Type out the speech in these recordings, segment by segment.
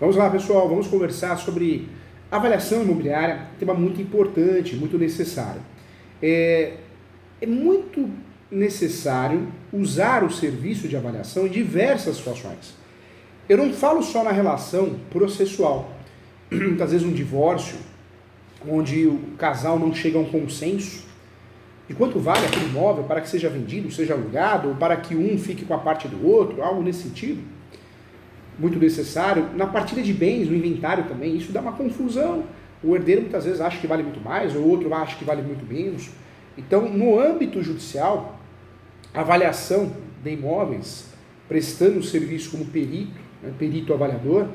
Vamos lá, pessoal, vamos conversar sobre avaliação imobiliária, tema muito importante, muito necessário. É muito necessário usar o serviço de avaliação em diversas situações. Eu não falo só na relação processual. Muitas vezes um divórcio, onde o casal não chega a um consenso de quanto vale aquele imóvel para que seja vendido, seja alugado, ou para que um fique com a parte do outro, algo nesse sentido. Muito necessário. Na partilha de bens, no inventário também, isso dá uma confusão. O herdeiro muitas vezes acha que vale muito mais, ou o outro acha que vale muito menos. Então, no âmbito judicial, a avaliação de imóveis, prestando o serviço como perito, perito avaliador,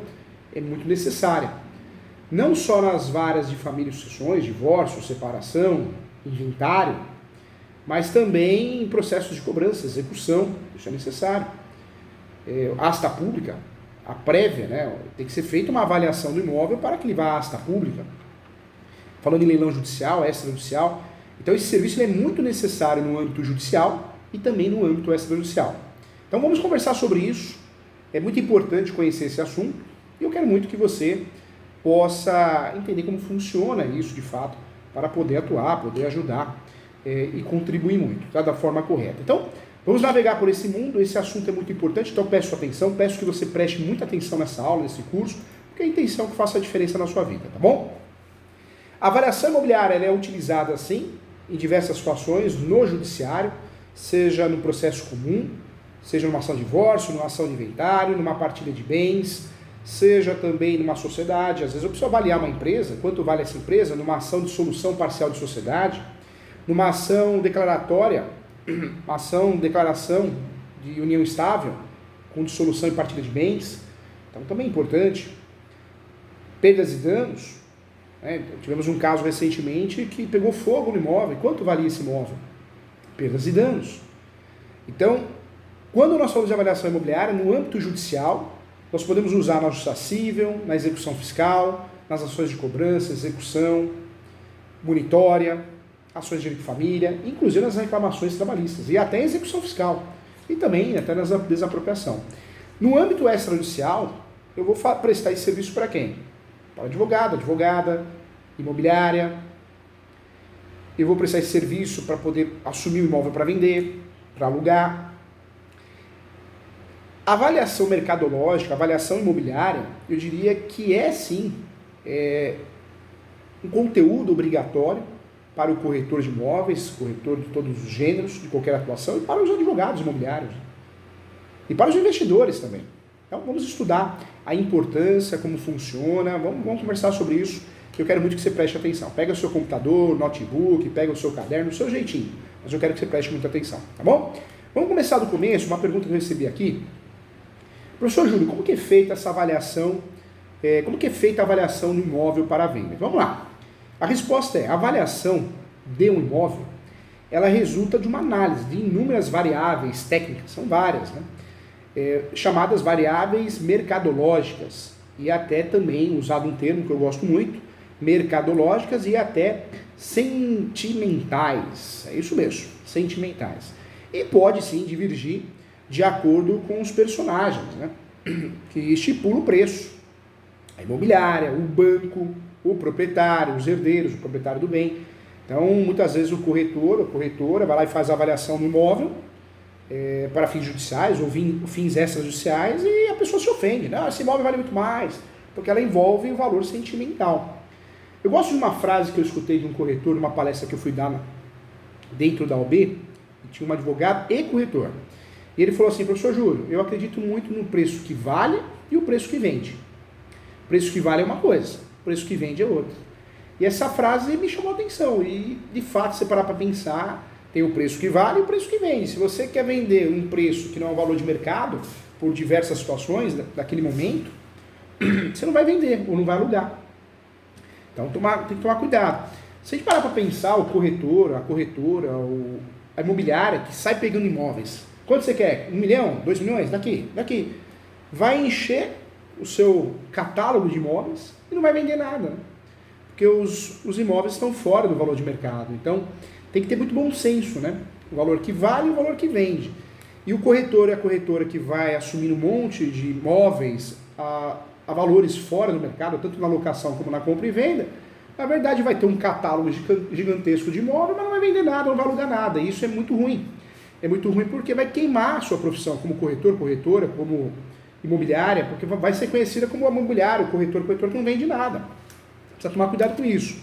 é muito necessária. Não só nas varas de família e sucessões, divórcio, separação, inventário, mas também em processos de cobrança, execução, isso é necessário. Asta pública, a prévia, tem que ser feita uma avaliação do imóvel para que ele vá à asta pública. Falando em leilão judicial, extrajudicial, então esse serviço é muito necessário no âmbito judicial e também no âmbito extrajudicial. Então vamos conversar sobre isso, é muito importante conhecer esse assunto e eu quero muito que você possa entender como funciona isso de fato para poder atuar, poder ajudar e contribuir muito, da forma correta. Então, vamos navegar por esse mundo, esse assunto é muito importante, então peço sua atenção, peço que você preste muita atenção nessa aula, nesse curso, porque é a intenção que faça a diferença na sua vida, tá bom? A avaliação imobiliária ela é utilizada, assim, em diversas situações, no judiciário, seja no processo comum, seja numa ação de divórcio, numa ação de inventário, numa partilha de bens, seja também numa sociedade. Às vezes eu preciso avaliar uma empresa, quanto vale essa empresa, numa ação de solução parcial de sociedade, numa ação declaratória, declaração de união estável, com dissolução e partilha de bens, então também é importante. Perdas e danos, tivemos um caso recentemente que pegou fogo no imóvel, quanto valia esse imóvel? Perdas e danos. Então, quando nós falamos de avaliação imobiliária, no âmbito judicial, nós podemos usar na justiça civil, na execução fiscal, nas ações de cobrança, execução, monitória, ações de direito de família, inclusive nas reclamações trabalhistas e até execução fiscal e também até nas desapropriação. No âmbito extrajudicial, eu vou prestar esse serviço para quem? Para advogado, advogada, imobiliária. Eu vou prestar esse serviço para poder assumir o imóvel para vender, para alugar. A avaliação mercadológica, a avaliação imobiliária, eu diria que é sim um conteúdo obrigatório para o corretor de imóveis, corretor de todos os gêneros, de qualquer atuação, e para os advogados imobiliários. E para os investidores também. Então vamos estudar a importância, como funciona, vamos conversar sobre isso, que eu quero muito que você preste atenção. Pega o seu computador, notebook, pega o seu caderno, o seu jeitinho, mas eu quero que você preste muita atenção, tá bom? Vamos começar do começo, uma pergunta que eu recebi aqui. Professor Júlio, como que é feita essa avaliação, como que é feita a avaliação do imóvel para a venda? Vamos lá. A resposta é, a avaliação de um imóvel, ela resulta de uma análise de inúmeras variáveis técnicas, são várias, chamadas variáveis mercadológicas, e até também, usado um termo que eu gosto muito, mercadológicas e até sentimentais, é isso mesmo, sentimentais. E pode sim divergir de acordo com os personagens, que estipulam o preço, a imobiliária, o banco, o proprietário, os herdeiros, o proprietário do bem. Então, muitas vezes o corretor, ou corretora, vai lá e faz a avaliação do imóvel para fins judiciais ou fins extrajudiciais e a pessoa se ofende. Não, esse imóvel vale muito mais, porque ela envolve o valor sentimental. Eu gosto de uma frase que eu escutei de um corretor, numa palestra que eu fui dar dentro da OB, e tinha um advogado e corretor. E ele falou assim, professor Júlio, eu acredito muito no preço que vale e o preço que vende. O preço que vale é uma coisa, o preço que vende é outra. E essa frase me chamou a atenção. E, de fato, se você parar para pensar, tem o preço que vale e o preço que vende. Se você quer vender um preço que não é um valor de mercado, por diversas situações daquele momento, você não vai vender ou não vai alugar. Então, tem que tomar cuidado. Se a gente parar para pensar, o corretor, a corretora, a imobiliária que sai pegando imóveis, quanto você quer? 1 milhão? 2 milhões? Daqui. Vai encher o seu catálogo de imóveis e não vai vender nada, porque os imóveis estão fora do valor de mercado. Então, tem que ter muito bom senso, o valor que vale e o valor que vende. E o corretor e a corretora que vai assumir um monte de imóveis, a valores fora do mercado, tanto na locação como na compra e venda, na verdade vai ter um catálogo gigantesco de imóvel, mas não vai vender nada, não vai alugar nada. E isso é muito ruim. É muito ruim porque vai queimar a sua profissão como corretor, corretora, como imobiliária, porque vai ser conhecida como imobiliário, corretor que não vende nada. Precisa tomar cuidado com isso.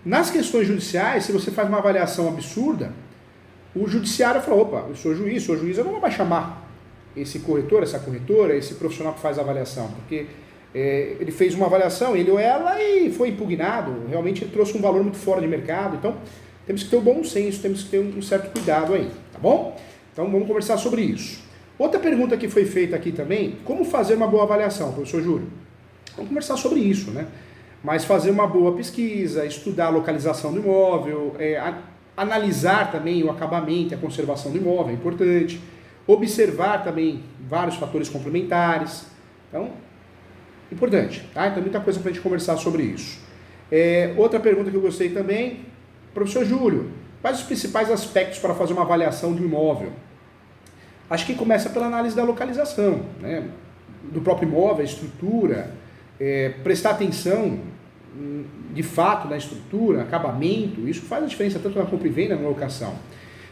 Nas questões judiciais, se você faz uma avaliação absurda, o judiciário fala, opa, eu sou juiz, eu não vou chamar esse corretor, essa corretora, esse profissional que faz a avaliação, porque ele fez uma avaliação, ele ou ela, e foi impugnado, realmente ele trouxe um valor muito fora de mercado, então temos que ter o bom senso, temos que ter um certo cuidado aí, tá bom? Então vamos conversar sobre isso. Outra pergunta que foi feita aqui também, como fazer uma boa avaliação, professor Júlio? Vamos conversar sobre isso, né? Mas fazer uma boa pesquisa, estudar a localização do imóvel, analisar também o acabamento e a conservação do imóvel, é importante, observar também vários fatores complementares, então, importante, tá? Então, muita coisa para a gente conversar sobre isso. Outra pergunta que eu gostei também, professor Júlio, quais os principais aspectos para fazer uma avaliação de um imóvel? Acho que começa pela análise da localização, né? Do próprio imóvel, a estrutura, prestar atenção, de fato, na estrutura, acabamento, isso faz a diferença tanto na compra e venda, na locação.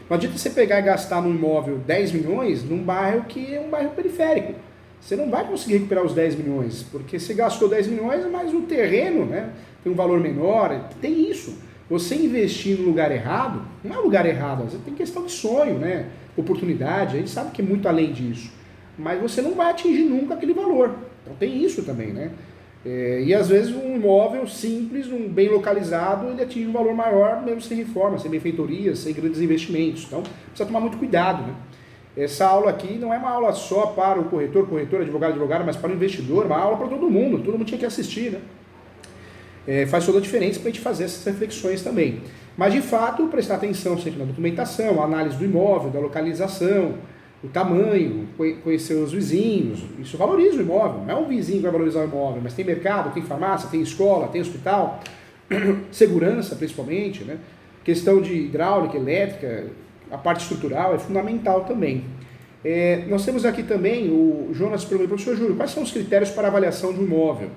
Não adianta você pegar e gastar num imóvel 10 milhões num bairro que é um bairro periférico. Você não vai conseguir recuperar os 10 milhões, porque você gastou 10 milhões, mas o terreno, né, tem um valor menor, tem isso. Você investir no lugar errado, não é lugar errado, você tem questão de sonho, né, oportunidade, a gente sabe que é muito além disso, mas você não vai atingir nunca aquele valor. Então tem isso também, né? E às vezes um imóvel simples, um bem localizado, ele atinge um valor maior mesmo sem reforma, sem benfeitorias, sem grandes investimentos. Então precisa tomar muito cuidado, né? Essa aula aqui não é uma aula só para o corretor, corretora, advogado, advogada, mas para o investidor, uma aula para todo mundo tinha que assistir, né? Faz toda a diferença para a gente fazer essas reflexões também. Mas de fato, prestar atenção sempre na documentação, a análise do imóvel, da localização, o tamanho, conhecer os vizinhos, isso valoriza o imóvel, não é um vizinho que vai valorizar o imóvel, mas tem mercado, tem farmácia, tem escola, tem hospital, segurança principalmente, né? Questão de hidráulica, elétrica, a parte estrutural é fundamental também. Nós temos aqui também, o Jonas perguntou, professor Júlio, quais são os critérios para avaliação de um imóvel?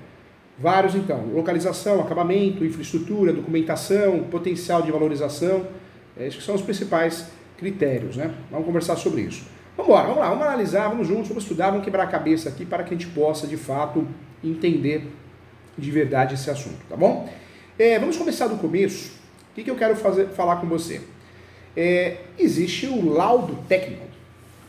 Vários então, localização, acabamento, infraestrutura, documentação, potencial de valorização, esses são os principais critérios, né? Vamos conversar sobre isso. Vamos lá, vamos analisar, vamos juntos, vamos estudar, vamos quebrar a cabeça aqui para que a gente possa, de fato, entender de verdade esse assunto, tá bom? Vamos começar do começo. O que eu quero falar com você? Existe o laudo técnico.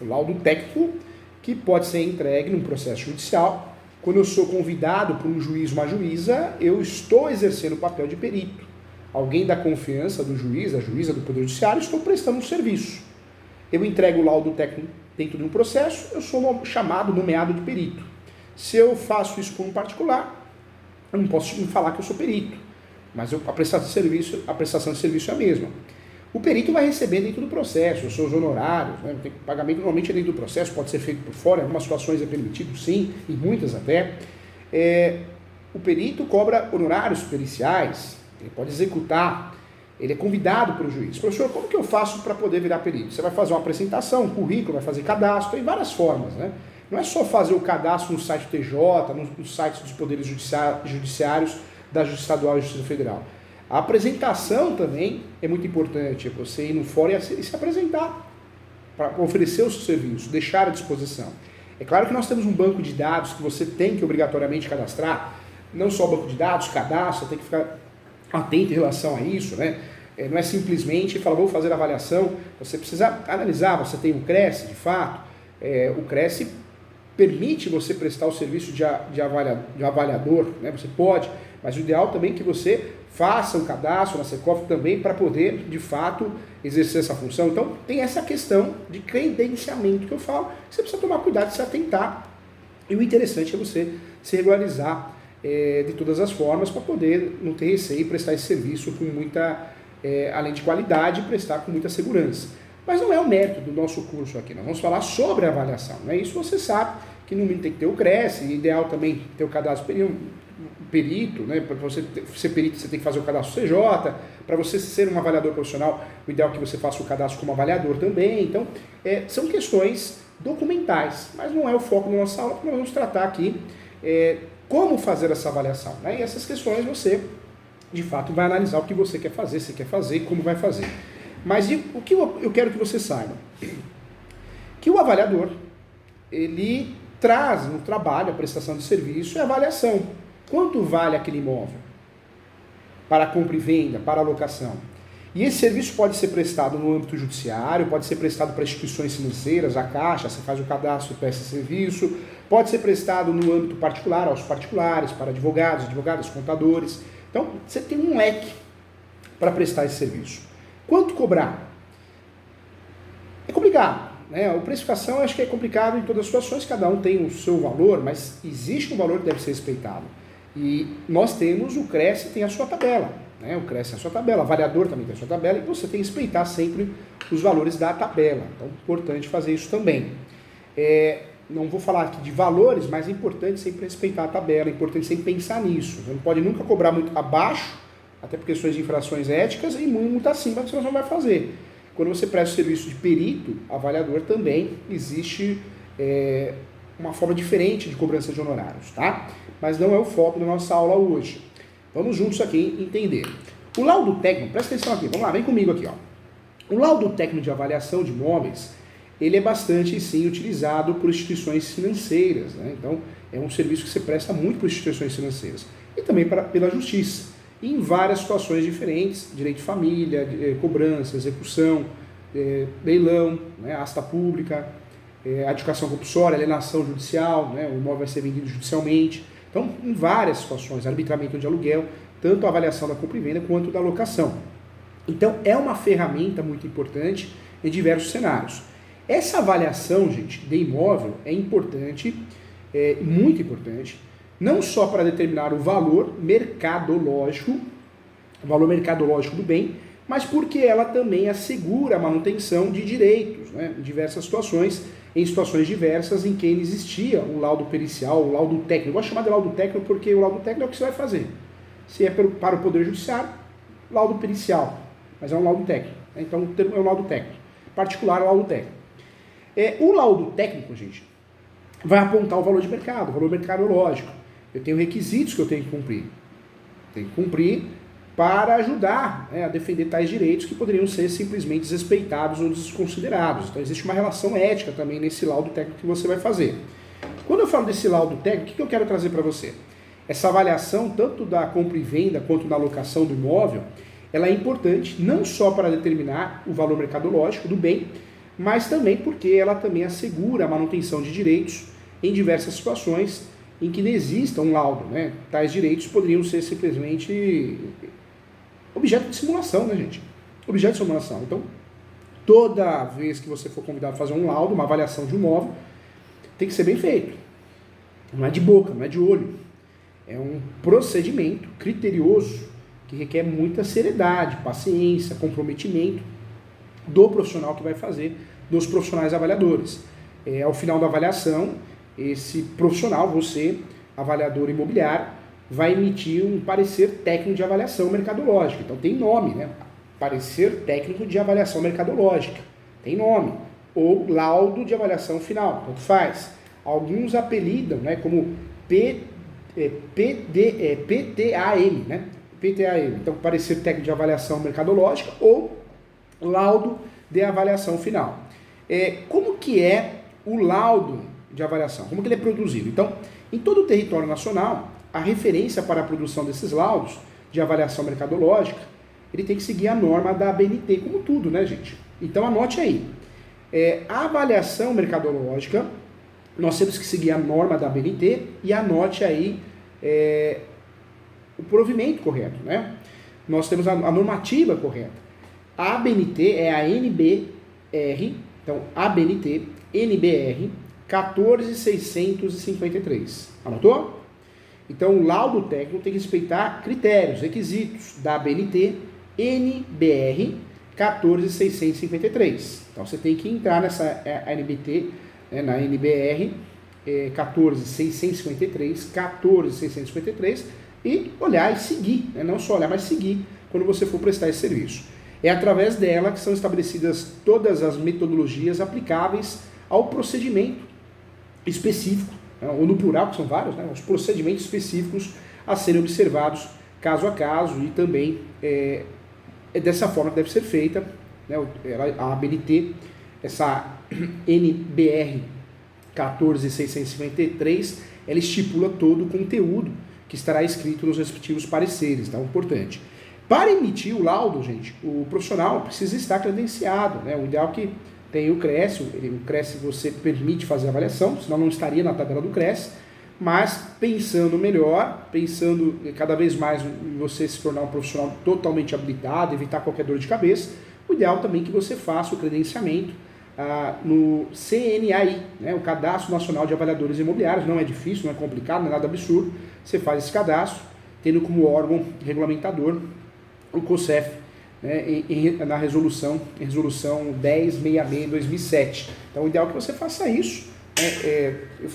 O laudo técnico que pode ser entregue num processo judicial. Quando eu sou convidado por um juiz ou uma juíza, eu estou exercendo o papel de perito. Alguém da confiança do juiz, da juíza do Poder Judiciário, estou prestando um serviço. Eu entrego o laudo técnico dentro de um processo, eu sou nomeado de perito. Se eu faço isso por um particular, eu não posso falar que eu sou perito, mas a prestação de serviço é a mesma. O perito vai receber dentro do processo os seus honorários, né? O pagamento normalmente é dentro do processo, pode ser feito por fora, em algumas situações é permitido sim, em muitas até. O perito cobra honorários periciais, ele pode executar. Ele é convidado pelo juiz. Professor, como que eu faço para poder virar perito? Você vai fazer uma apresentação, um currículo, vai fazer cadastro, tem várias formas, né? Não é só fazer o cadastro no site do TJ, nos sites dos poderes judiciários da Justiça Estadual e Justiça Federal. A apresentação também é muito importante, é você ir no fórum e se apresentar, para oferecer o seu serviço, deixar à disposição. É claro que nós temos um banco de dados que você tem que obrigatoriamente cadastrar, não só o banco de dados, cadastro, tem que ficar atento em relação a isso, né? Não é simplesmente falar, vou fazer a avaliação, você precisa analisar, você tem o CRES, de fato, o CRES permite você prestar o serviço de avaliador, né? Você pode, mas o ideal também é que você faça um cadastro na Secof também para poder, de fato, exercer essa função. Então, tem essa questão de credenciamento que eu falo, que você precisa tomar cuidado de se atentar, e o interessante é você se regularizar de todas as formas para poder não ter receio e prestar esse serviço com muita, além de qualidade, prestar com muita segurança. Mas não é o mérito do nosso curso aqui, nós vamos falar sobre a avaliação, né? Isso você sabe que no mínimo tem que ter o CRES, ideal também ter o cadastro perito, né? Para você ser perito você tem que fazer o cadastro CJ, para você ser um avaliador profissional, o ideal é que você faça o cadastro como avaliador também. Então, são questões documentais, mas não é o foco da nossa aula, porque nós vamos tratar aqui como fazer essa avaliação, né? E essas questões você, de fato, vai analisar o que você quer fazer, se quer fazer, como vai fazer. Mas o que eu quero que você saiba? Que o avaliador, ele traz no trabalho a prestação de serviço e a avaliação. Quanto vale aquele imóvel? Para compra e venda, para alocação. E esse serviço pode ser prestado no âmbito judiciário, pode ser prestado para instituições financeiras, a Caixa, você faz o cadastro e presta serviço, pode ser prestado no âmbito particular, aos particulares, para advogados, advogadas, contadores. Então, você tem um leque para prestar esse serviço. Quanto cobrar? É complicado, né? A precificação acho que é complicado em todas as situações, cada um tem o seu valor, mas existe um valor que deve ser respeitado. E nós temos, o Cresce tem a sua tabela, né? O Cresce tem a sua tabela, o avaliador também tem a sua tabela, e você tem que respeitar sempre os valores da tabela. Então, é importante fazer isso também. Não vou falar aqui de valores, mas é importante sempre respeitar a tabela, é importante sempre pensar nisso. Você não pode nunca cobrar muito abaixo, até por questões de infrações éticas, e muito acima que você não vai fazer. Quando você presta o serviço de perito, avaliador também, existe uma forma diferente de cobrança de honorários, tá? Mas não é o foco da nossa aula hoje. Vamos juntos aqui entender. O laudo técnico, presta atenção aqui, vamos lá, vem comigo aqui, ó. O laudo técnico de avaliação de imóveis, ele é bastante, sim, utilizado por instituições financeiras, né? Então, é um serviço que você presta muito por instituições financeiras. E também pela justiça. E em várias situações diferentes, direito de família, cobrança, execução, leilão, né, asta pública, adjudicação compulsória, alienação judicial, né, o imóvel vai ser vendido judicialmente. Então, em várias situações, arbitramento de aluguel, tanto a avaliação da compra e venda quanto da locação. Então, é uma ferramenta muito importante em diversos cenários. Essa avaliação, gente, de imóvel é importante, muito importante, não só para determinar o valor mercadológico do bem, mas porque ela também assegura a manutenção de direitos, né, em diversas situações, em situações diversas em que existia o laudo pericial, o laudo técnico. Eu gosto de chamar de laudo técnico porque o laudo técnico é o que você vai fazer. Se é para o Poder Judiciário, laudo pericial, mas é um laudo técnico. Então, o termo é um laudo técnico. Particular é um laudo técnico. O laudo técnico, gente, vai apontar o valor de mercado, o valor mercadológico. Eu tenho requisitos que eu tenho que cumprir. Tenho que cumprir para ajudar, né, a defender tais direitos que poderiam ser simplesmente desrespeitados ou desconsiderados. Então existe uma relação ética também nesse laudo técnico que você vai fazer. Quando eu falo desse laudo técnico, o que eu quero trazer para você? Essa avaliação, tanto da compra e venda quanto da locação do imóvel, ela é importante não só para determinar o valor mercadológico do bem, mas também porque ela também assegura a manutenção de direitos em diversas situações em que não exista um laudo, né? Tais direitos poderiam ser simplesmente objeto de simulação, né, gente? Objeto de simulação. Então, toda vez que você for convidado a fazer um laudo, uma avaliação de um imóvel, tem que ser bem feito. Não é de boca, não é de olho. É um procedimento criterioso que requer muita seriedade, paciência, comprometimento do profissional que vai fazer, dos profissionais avaliadores. Ao final da avaliação, esse profissional, você, avaliador imobiliário, vai emitir um parecer técnico de avaliação mercadológica. Então tem nome, né? Parecer técnico de avaliação mercadológica. Tem nome. Ou laudo de avaliação final, tanto faz. Alguns apelidam, né, como PTAM, né? PTAM. Então, parecer técnico de avaliação mercadológica ou laudo de avaliação final. Como que é o laudo de avaliação? Como que ele é produzido? Então, em todo o território nacional, a referência para a produção desses laudos de avaliação mercadológica, ele tem que seguir a norma da ABNT, como tudo, né, gente? Então, anote aí. A avaliação mercadológica, nós temos que seguir a norma da ABNT e anote aí o provimento correto, né? Nós temos a normativa correta. A ABNT é a NBR, então ABNT, NBR 14.653. Anotou? Então, o laudo técnico tem que respeitar critérios, requisitos da ABNT, NBR 14.653. Então, você tem que entrar nessa NBT, na NBR 14.653 e olhar e seguir, né? Não só olhar, mas seguir quando você for prestar esse serviço. É através dela que são estabelecidas todas as metodologias aplicáveis ao procedimento específico né, ou no plural, que são vários, né, os procedimentos específicos a serem observados caso a caso, e também é dessa forma que deve ser feita, né, a ABNT, essa NBR 14653, ela estipula todo o conteúdo que estará escrito nos respectivos pareceres, tá? Importante. Para emitir o laudo, gente, o profissional precisa estar credenciado, né? O ideal é que tenha o CRES, o CRES você permite fazer a avaliação, senão não estaria na tabela do CRES, mas pensando melhor, pensando cada vez mais em você se tornar um profissional totalmente habilitado, evitar qualquer dor de cabeça, o ideal também é que você faça o credenciamento no CNAI, né, o Cadastro Nacional de Avaliadores Imobiliários. Não é difícil, não é complicado, não é nada absurdo. Você faz esse cadastro, tendo como órgão regulamentador o COSEF, né, na resolução 1066 de 2007. Então o ideal é que você faça isso.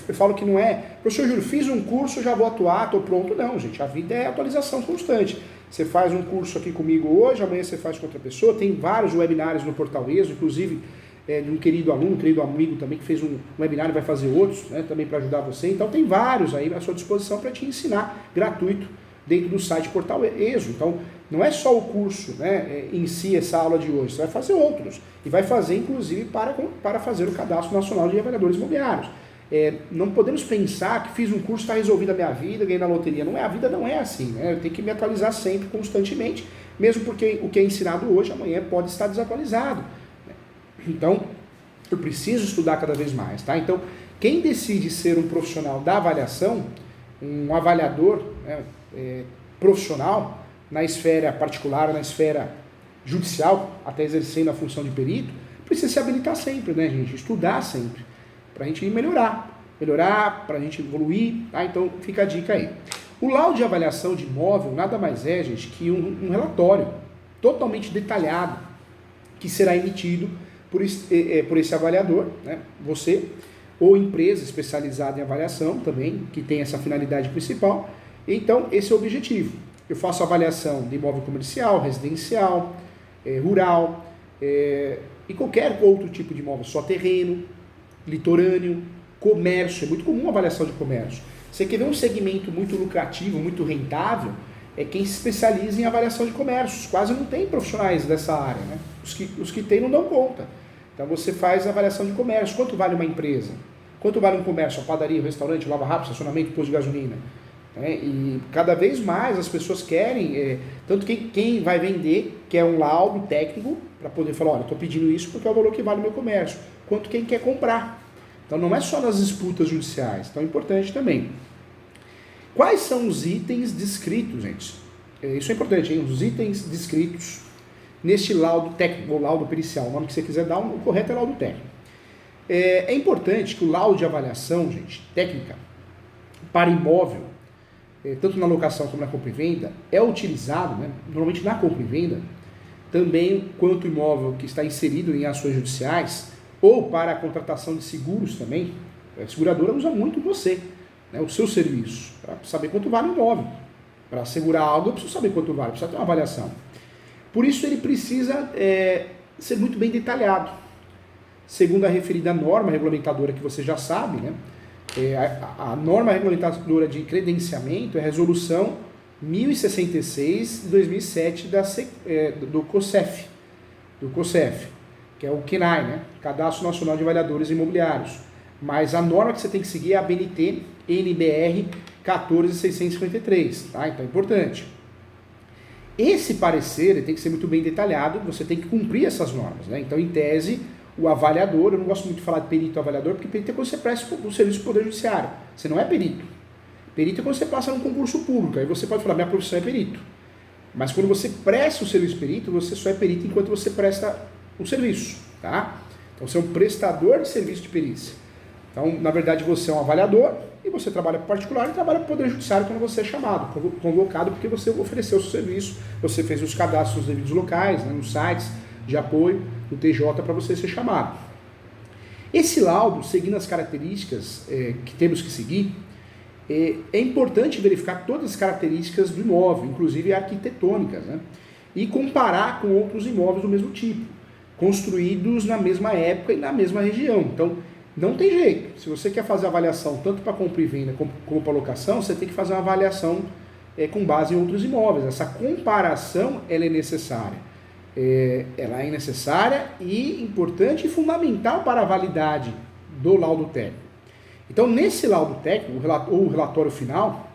Eu falo que não é, professor Júlio, fiz um curso, já vou atuar, estou pronto. Não, gente, a vida é atualização constante. Você faz um curso aqui comigo hoje, amanhã você faz com outra pessoa. Tem vários webinários no Portal ESO, inclusive de um querido aluno, um querido amigo também que fez um webinário e vai fazer outros, né, também para ajudar você. Então tem vários aí à sua disposição para te ensinar gratuito dentro do site Portal ESO. Então não é só o curso, né, em si, essa aula de hoje, você vai fazer outros. E vai fazer inclusive para fazer o Cadastro Nacional de Avaliadores Imobiliários. Não podemos pensar que fiz um curso, está resolvida a minha vida, ganhei na loteria. Não é, a vida não é assim, né? Eu tenho que me atualizar sempre, constantemente, mesmo porque o que é ensinado hoje, amanhã pode estar desatualizado. Então, eu preciso estudar cada vez mais, tá? Então, quem decide ser um profissional da avaliação, um avaliador, né, profissional, na esfera particular, na esfera judicial, até exercendo a função de perito, precisa se habilitar sempre, né, gente? Estudar sempre, para a gente melhorar, para a gente evoluir, tá? Então, fica a dica aí. O laudo de avaliação de imóvel nada mais é, gente, que um relatório totalmente detalhado que será emitido por esse avaliador, né? Você, ou empresa especializada em avaliação também, que tem essa finalidade principal. Então, esse é o objetivo. Eu faço avaliação de imóvel comercial, residencial, rural, e qualquer outro tipo de imóvel, só terreno, litorâneo, comércio. É muito comum a avaliação de comércio. Você quer ver um segmento muito lucrativo, muito rentável, é quem se especializa em avaliação de comércios. Quase não tem profissionais dessa área, né? Os que tem não dão conta. Então você faz a avaliação de comércio. Quanto vale uma empresa? Quanto vale um comércio? A padaria, o restaurante, lava rápido, estacionamento, posto de gasolina. E cada vez mais as pessoas querem, tanto quem vai vender quer um laudo técnico para poder falar, olha, estou pedindo isso porque é o valor que vale o meu comércio. Quanto quem quer comprar. Então não é só nas disputas judiciais, então é importante também. Quais são os itens descritos, gente? Isso é importante, hein? Os itens descritos neste laudo técnico, ou laudo pericial, o nome que você quiser dar, o correto é laudo técnico. É importante que o laudo de avaliação, gente, técnica, para imóvel, tanto na locação como na compra e venda, é utilizado, né, normalmente na compra e venda, também quanto imóvel que está inserido em ações judiciais, ou para a contratação de seguros também. A seguradora usa muito você, né, o seu serviço, para saber quanto vale o imóvel. Para asegurar algo, eu preciso saber quanto vale, precisa ter uma avaliação. Por isso ele precisa ser muito bem detalhado. Segundo a referida norma regulamentadora que você já sabe, né, a norma regulamentadora de credenciamento é a resolução 1066 de 2007 do COSEF, que é o CNAI, né, Cadastro Nacional de Avaliadores Imobiliários. Mas a norma que você tem que seguir é a BNT NBR 14653, tá? Então é importante. Esse parecer ele tem que ser muito bem detalhado, você tem que cumprir essas normas, né? Então, em tese, o avaliador, eu não gosto muito de falar de perito avaliador, porque perito é quando você presta o serviço do Poder Judiciário. Você não é perito. Perito é quando você passa num concurso público, aí você pode falar, minha profissão é perito. Mas quando você presta o serviço perito, você só é perito enquanto você presta o serviço, tá? Então, você é um prestador de serviço de perícia. Então, na verdade, você é um avaliador e você trabalha para particular e trabalha para o Poder Judiciário quando você é chamado, convocado, porque você ofereceu o seu serviço, você fez os cadastros nos devidos locais, né, nos sites de apoio, no TJ, para você ser chamado. Esse laudo, seguindo as características que temos que seguir, é importante verificar todas as características do imóvel, inclusive arquitetônicas, né, e comparar com outros imóveis do mesmo tipo, construídos na mesma época e na mesma região. Então, Não tem jeito. Se você quer fazer avaliação tanto para compra e venda como para locação, você tem que fazer uma avaliação com base em outros imóveis. Essa comparação ela é necessária. Ela é necessária e importante e fundamental para a validade do laudo técnico. Então, nesse laudo técnico, ou o relatório final,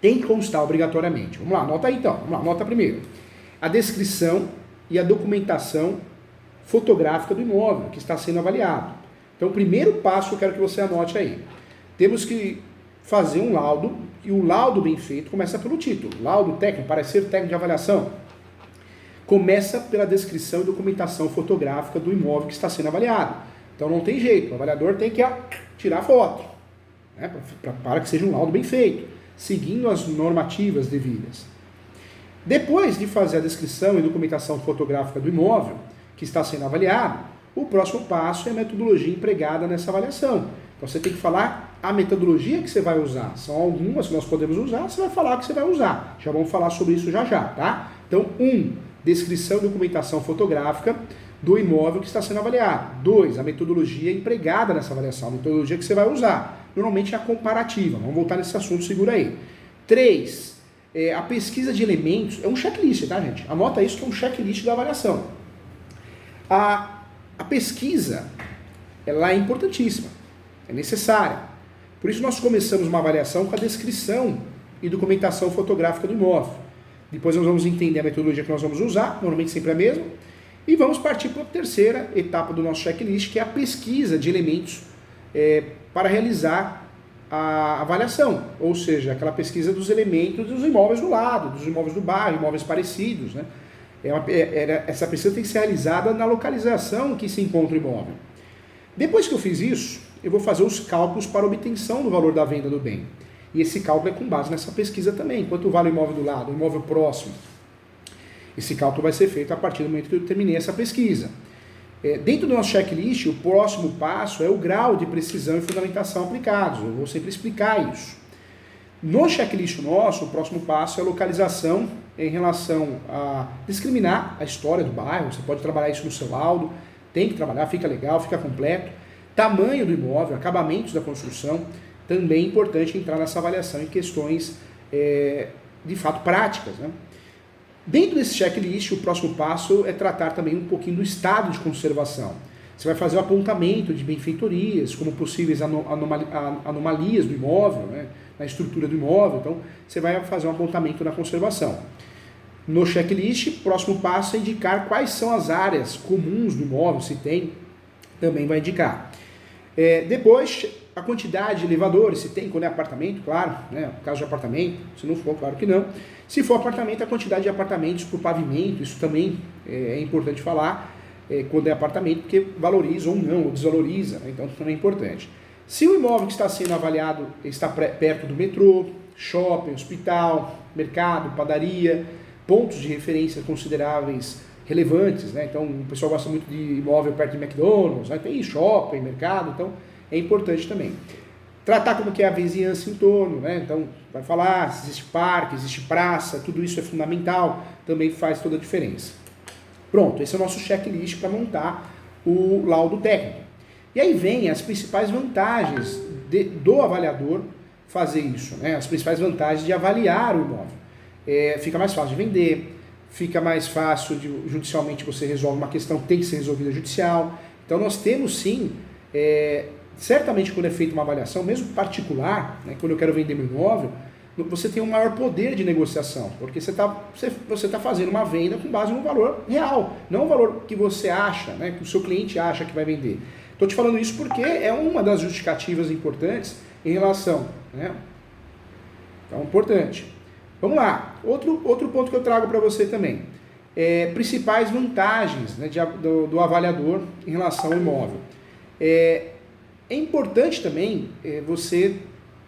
tem que constar obrigatoriamente. Vamos lá, anota aí então. Vamos lá, anota primeiro. A descrição e a documentação fotográfica do imóvel que está sendo avaliado. Então, o primeiro passo eu quero que você anote aí. Temos que fazer um laudo, e o laudo bem feito começa pelo título. Laudo técnico, parecer técnico de avaliação. Começa pela descrição e documentação fotográfica do imóvel que está sendo avaliado. Então, não tem jeito. O avaliador tem que tirar foto, né, para que seja um laudo bem feito, seguindo as normativas devidas. Depois de fazer a descrição e documentação fotográfica do imóvel que está sendo avaliado, o próximo passo é a metodologia empregada nessa avaliação. Então você tem que falar a metodologia que você vai usar. São algumas que nós podemos usar, você vai falar o que você vai usar. Já vamos falar sobre isso já, tá? Então, 1. Descrição e documentação fotográfica do imóvel que está sendo avaliado. 2. A metodologia empregada nessa avaliação, a metodologia que você vai usar. Normalmente é a comparativa. Vamos voltar nesse assunto, segura aí. 3. A pesquisa de elementos. É um checklist, tá, gente? Anota isso que é um checklist da avaliação. A pesquisa, ela é importantíssima, é necessária. Por isso nós começamos uma avaliação com a descrição e documentação fotográfica do imóvel. Depois nós vamos entender a metodologia que nós vamos usar, normalmente sempre a mesma, e vamos partir para a terceira etapa do nosso checklist, que é a pesquisa de elementos para realizar a avaliação, ou seja, aquela pesquisa dos elementos dos imóveis do lado, dos imóveis do bairro, imóveis parecidos, né? Essa pesquisa tem que ser realizada na localização que se encontra o imóvel. Depois que eu fiz isso, eu vou fazer os cálculos para obtenção do valor da venda do bem. E esse cálculo é com base nessa pesquisa também. Quanto vale o imóvel do lado, o imóvel próximo? Esse cálculo vai ser feito a partir do momento que eu terminei essa pesquisa. Dentro do nosso checklist, o próximo passo é o grau de precisão e fundamentação aplicados. Eu vou sempre explicar isso. No checklist nosso, o próximo passo é a localização em relação a discriminar a história do bairro. Você pode trabalhar isso no seu laudo, tem que trabalhar, fica legal, fica completo. Tamanho do imóvel, acabamentos da construção, também é importante entrar nessa avaliação em questões de fato práticas, né? Dentro desse checklist, o próximo passo é tratar também um pouquinho do estado de conservação. Você vai fazer o apontamento de benfeitorias, como possíveis anomalias do imóvel, né, na estrutura do imóvel. Então, você vai fazer um apontamento na conservação. No checklist, o próximo passo é indicar quais são as áreas comuns do imóvel, se tem, também vai indicar. Depois, a quantidade de elevadores, se tem, quando é apartamento, claro, né, no caso de apartamento, se não for, claro que não. Se for apartamento, a quantidade de apartamentos por pavimento, isso também é importante falar, quando é apartamento, porque valoriza ou não, ou desvaloriza, né? Então também é importante. Se o imóvel que está sendo avaliado está perto do metrô, shopping, hospital, mercado, padaria, pontos de referência consideráveis, relevantes, né? Então o pessoal gosta muito de imóvel perto de McDonald's, né? Tem shopping, mercado, então é importante também. Tratar como que é a vizinhança em torno, né? Então vai falar se existe parque, existe praça, tudo isso é fundamental, também faz toda a diferença. Pronto, esse é o nosso checklist para montar o laudo técnico. E aí vem as principais vantagens do avaliador fazer isso, né? As principais vantagens de avaliar o imóvel. Fica mais fácil de vender, fica mais fácil judicialmente você resolve uma questão que tem que ser resolvida judicial. Então nós temos sim, certamente quando é feita uma avaliação, mesmo particular, né, quando eu quero vender meu imóvel, você tem um maior poder de negociação, porque você tá fazendo uma venda com base no valor real, não o valor que você acha, né, que o seu cliente acha que vai vender. Estou te falando isso porque é uma das justificativas importantes em relação, né? Então, importante. Vamos lá, outro ponto que eu trago para você também. Principais vantagens, né, do avaliador em relação ao imóvel. É importante também você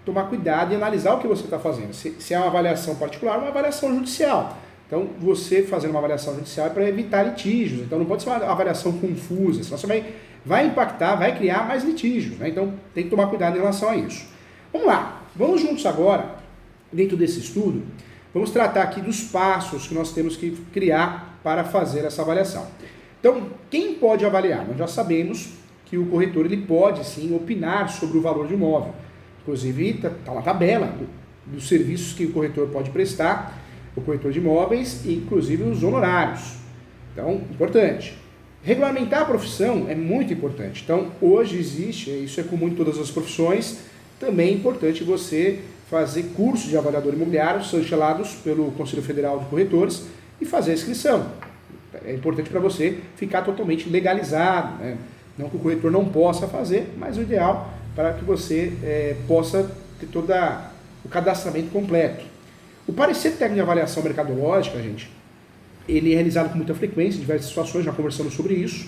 tomar cuidado e analisar o que você está fazendo. Se é uma avaliação particular, uma avaliação judicial. Então, você fazendo uma avaliação judicial é para evitar litígios. Então, não pode ser uma avaliação confusa, senão você vai impactar, vai criar mais litígios, né? Então, tem que tomar cuidado em relação a isso. Vamos lá, vamos juntos agora, dentro desse estudo, vamos tratar aqui dos passos que nós temos que criar para fazer essa avaliação. Então, quem pode avaliar? Nós já sabemos que o corretor ele pode sim opinar sobre o valor de um imóvel. Inclusive está na tabela dos serviços que o corretor pode prestar, o corretor de imóveis, e inclusive os honorários. Então, importante. Regulamentar a profissão é muito importante. Então, hoje existe, isso é comum em todas as profissões, também é importante você fazer cursos de avaliador imobiliário chancelados pelo Conselho Federal de Corretores e fazer a inscrição. É importante para você ficar totalmente legalizado, né? Não que o corretor não possa fazer, mas o ideal para que você possa ter todo o cadastramento completo. O parecer técnico de avaliação mercadológica, gente, ele é realizado com muita frequência, em diversas situações, já conversamos sobre isso.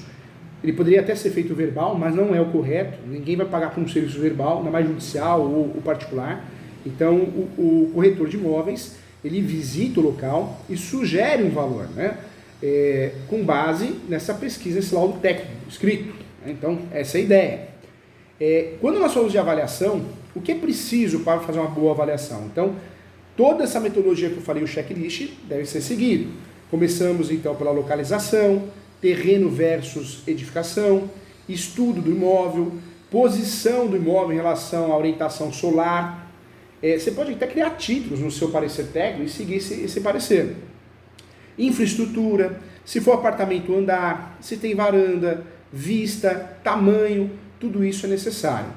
Ele poderia até ser feito verbal, mas não é o correto. Ninguém vai pagar por um serviço verbal, ainda mais judicial ou particular. Então, o corretor de imóveis, ele visita o local e sugere um valor, né? Com base nessa pesquisa, esse laudo técnico escrito. Então, essa é a ideia. Quando nós falamos de avaliação, o que é preciso para fazer uma boa avaliação? Então, toda essa metodologia que eu falei, o checklist, deve ser seguido. Começamos, então, pela localização, terreno versus edificação, estudo do imóvel, posição do imóvel em relação à orientação solar. Você pode até criar títulos no seu parecer técnico e seguir esse parecer. Infraestrutura, se for apartamento, andar, se tem varanda, vista, tamanho, tudo isso é necessário.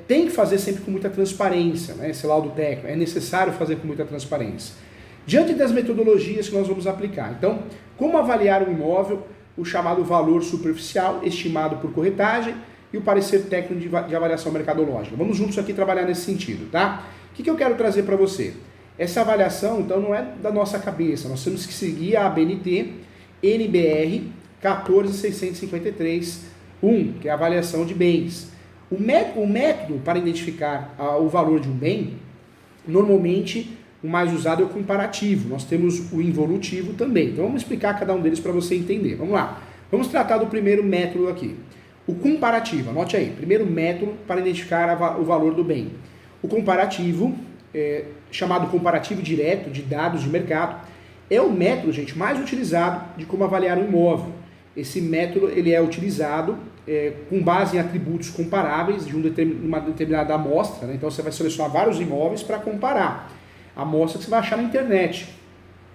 Tem que fazer sempre com muita transparência, né? Esse laudo técnico, é necessário fazer com muita transparência. Diante das metodologias que nós vamos aplicar, então, como avaliar um imóvel, o chamado valor superficial, estimado por corretagem, e o parecer técnico de avaliação mercadológica. Vamos juntos aqui trabalhar nesse sentido, tá? O que eu quero trazer para você? Essa avaliação, então, não é da nossa cabeça, nós temos que seguir a ABNT NBR 14653-1, que é a avaliação de bens. O método para identificar o valor de um bem, normalmente, o mais usado é o comparativo. Nós temos o involutivo também. Então, vamos explicar cada um deles para você entender. Vamos lá. Vamos tratar do primeiro método aqui. O comparativo, anote aí, primeiro método para identificar o valor do bem. O comparativo, chamado comparativo direto de dados de mercado, é o método, gente, mais utilizado de como avaliar um imóvel. Esse método ele é utilizado com base em atributos comparáveis de uma determinada amostra, né? Então você vai selecionar vários imóveis para comparar. A amostra que você vai achar na internet,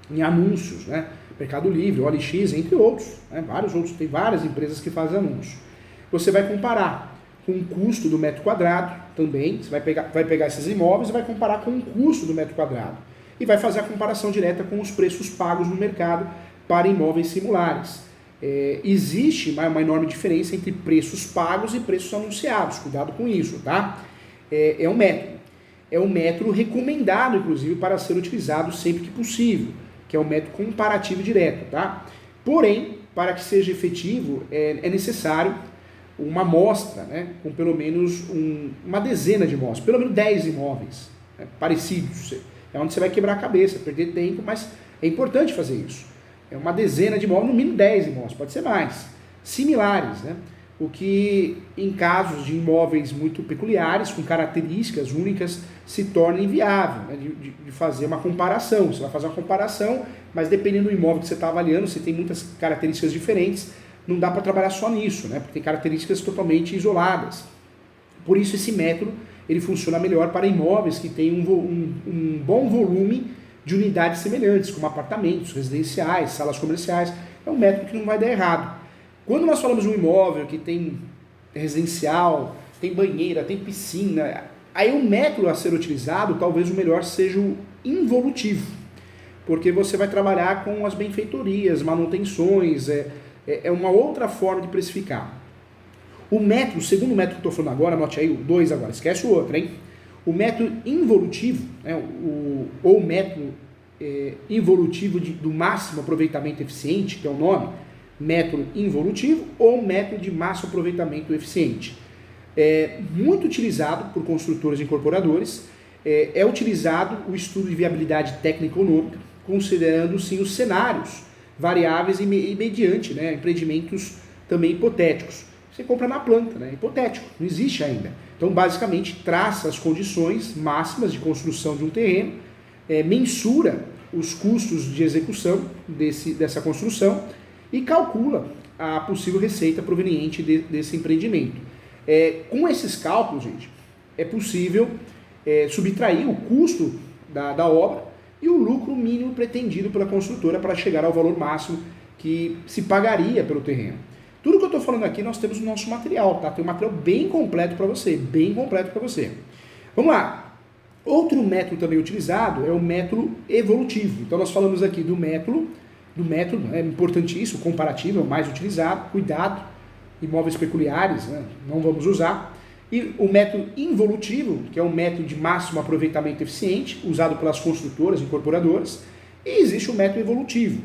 em anúncios, né? Mercado Livre, OLX, entre outros, né? Vários outros, tem várias empresas que fazem anúncios. Você vai comparar com o custo do metro quadrado também, você vai pegar esses imóveis e vai comparar com o custo do metro quadrado. E vai fazer a comparação direta com os preços pagos no mercado para imóveis similares. Existe uma enorme diferença entre preços pagos e preços anunciados, cuidado com isso, tá? É um método recomendado, inclusive, para ser utilizado sempre que possível, que é o método comparativo direto, tá? Porém, para que seja efetivo, é necessário uma amostra, né, com pelo menos uma dezena de imóveis, pelo menos 10 imóveis, né, parecidos. É onde você vai quebrar a cabeça, perder tempo, mas é importante fazer isso. É uma dezena de imóveis, no mínimo 10 imóveis, pode ser mais. Similares, né? O que, em casos de imóveis muito peculiares, com características únicas, se torna inviável, né, de fazer uma comparação. Você vai fazer uma comparação, mas dependendo do imóvel que você está avaliando, você tem muitas características diferentes, não dá para trabalhar só nisso, né, porque tem características totalmente isoladas. Por isso esse método ele funciona melhor para imóveis que têm um bom volume de unidades semelhantes, como apartamentos, residenciais, salas comerciais. É um método que não vai dar errado. Quando nós falamos de um imóvel que tem residencial, tem banheira, tem piscina, aí o método a ser utilizado, talvez o melhor seja o involutivo, porque você vai trabalhar com as benfeitorias, manutenções, é uma outra forma de precificar. O método, o segundo método que eu estou falando agora, anote aí o 2 agora, esquece o outro, hein? O método involutivo, né, ou método involutivo do máximo aproveitamento eficiente, que é o nome, método involutivo ou método de máximo aproveitamento eficiente. É muito utilizado por construtores e incorporadores, é utilizado o estudo de viabilidade técnico-econômica, considerando sim os cenários variáveis e mediante, né, empreendimentos também hipotéticos. Você compra na planta, né, hipotético, não existe ainda. Então, basicamente, traça as condições máximas de construção de um terreno, mensura os custos de execução dessa construção e calcula a possível receita proveniente desse empreendimento. Com esses cálculos, gente, é possível subtrair o custo da obra e o lucro mínimo pretendido pela construtora para chegar ao valor máximo que se pagaria pelo terreno. Tudo que eu estou falando aqui nós temos no nosso material, tá? Tem um material bem completo para você, Vamos lá. Outro método também utilizado é o método evolutivo. Então nós falamos aqui do método, é importantíssimo, comparativo, é o mais utilizado, cuidado, imóveis peculiares, né? Não vamos usar. E o método involutivo, que é um método de máximo aproveitamento eficiente, usado pelas construtoras, incorporadoras, e existe o método evolutivo.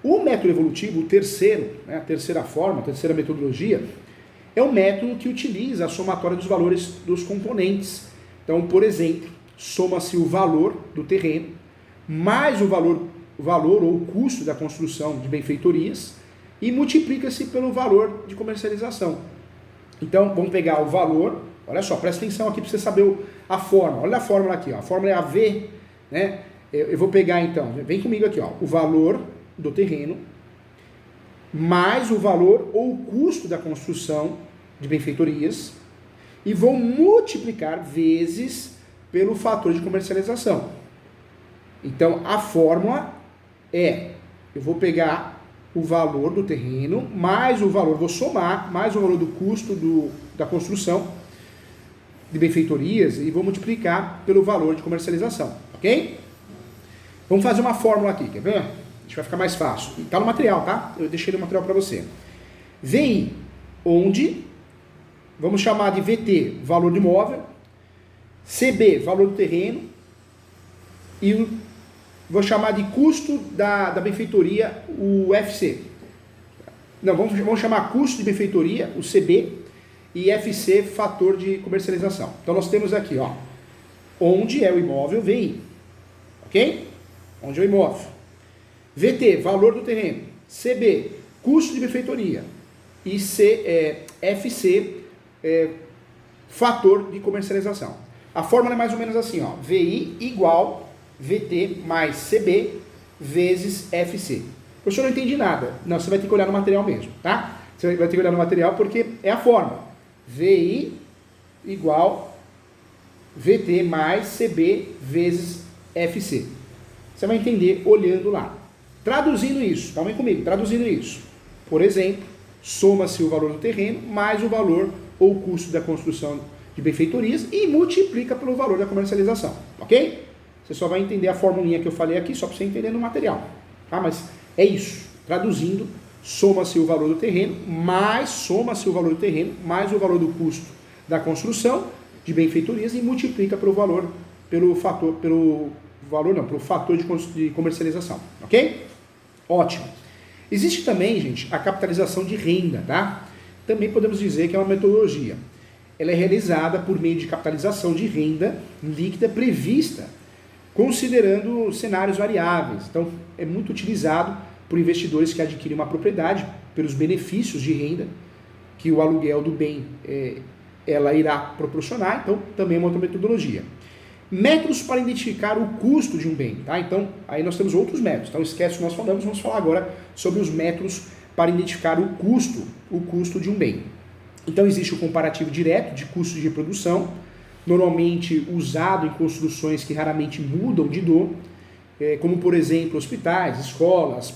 O método evolutivo, o terceiro, né, a terceira forma, a terceira metodologia, é o método que utiliza a somatória dos valores dos componentes. Então, por exemplo, soma-se o valor do terreno, mais o valor ou o custo da construção de benfeitorias, e multiplica-se pelo valor de comercialização. Então, vamos pegar o valor, olha só, presta atenção aqui para você saber a fórmula. Olha a fórmula aqui, ó. A fórmula é AV, né? Eu vou pegar então, vem comigo aqui, ó, o valor do terreno, mais o valor ou o custo da construção de benfeitorias, e vou multiplicar vezes pelo fator de comercialização. Então, a fórmula eu vou pegar o valor do terreno, mais o valor, vou somar, mais o valor do custo da construção de benfeitorias e vou multiplicar pelo valor de comercialização, ok? Vamos fazer uma fórmula aqui, quer ver? Acho que vai ficar mais fácil. Está no material, tá? Eu deixei no material para você. VI, onde, vamos chamar de VT, valor do imóvel, CB, valor do terreno, e vou chamar de custo da benfeitoria, o FC. Não, vamos chamar custo de benfeitoria, o CB, e FC, fator de comercialização. Então nós temos aqui, ó, onde é o imóvel, VI, ok? Onde é o imóvel. VT, valor do terreno. CB, custo de benfeitoria. E FC, fator de comercialização. A fórmula é mais ou menos assim, ó, VI igual VT mais CB vezes FC. Professor, não entendi nada. Não, você vai ter que olhar no material mesmo, tá? Você vai ter que olhar no material porque é a fórmula. VI igual VT mais CB vezes FC. Você vai entender olhando lá. Traduzindo isso, calma aí comigo, traduzindo isso. Por exemplo, soma-se o valor do terreno mais o valor ou o custo da construção de benfeitorias e multiplica pelo valor da comercialização, ok? Você só vai entender a formulinha que eu falei aqui, só para você entender no material. Tá? Mas é isso. Traduzindo, soma-se o valor do terreno, mais o valor do custo da construção de benfeitorias e multiplica pelo fator de comercialização. Ok? Ótimo. Existe também, gente, a capitalização de renda, tá? Também podemos dizer que é uma metodologia. Ela é realizada por meio de capitalização de renda líquida prevista considerando cenários variáveis. Então, é muito utilizado por investidores que adquirem uma propriedade pelos benefícios de renda que o aluguel do bem ela irá proporcionar. Então, também é uma outra metodologia. Métodos para identificar o custo de um bem. Tá? Então, aí nós temos outros métodos. Então, esquece o que nós falamos, vamos falar agora sobre os métodos para identificar o custo de um bem. Então, existe o comparativo direto de custo de reprodução, normalmente usado em construções que raramente mudam de dor, como, por exemplo, hospitais, escolas,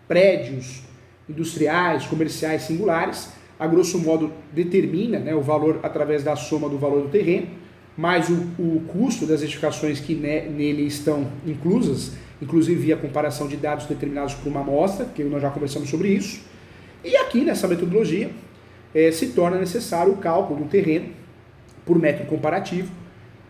prédios industriais, comerciais singulares. A grosso modo, determina, né, o valor através da soma do valor do terreno, mais o custo das edificações que nele estão inclusas, inclusive via comparação de dados determinados por uma amostra, que nós já conversamos sobre isso. E aqui, nessa metodologia, se torna necessário o cálculo do terreno por método comparativo,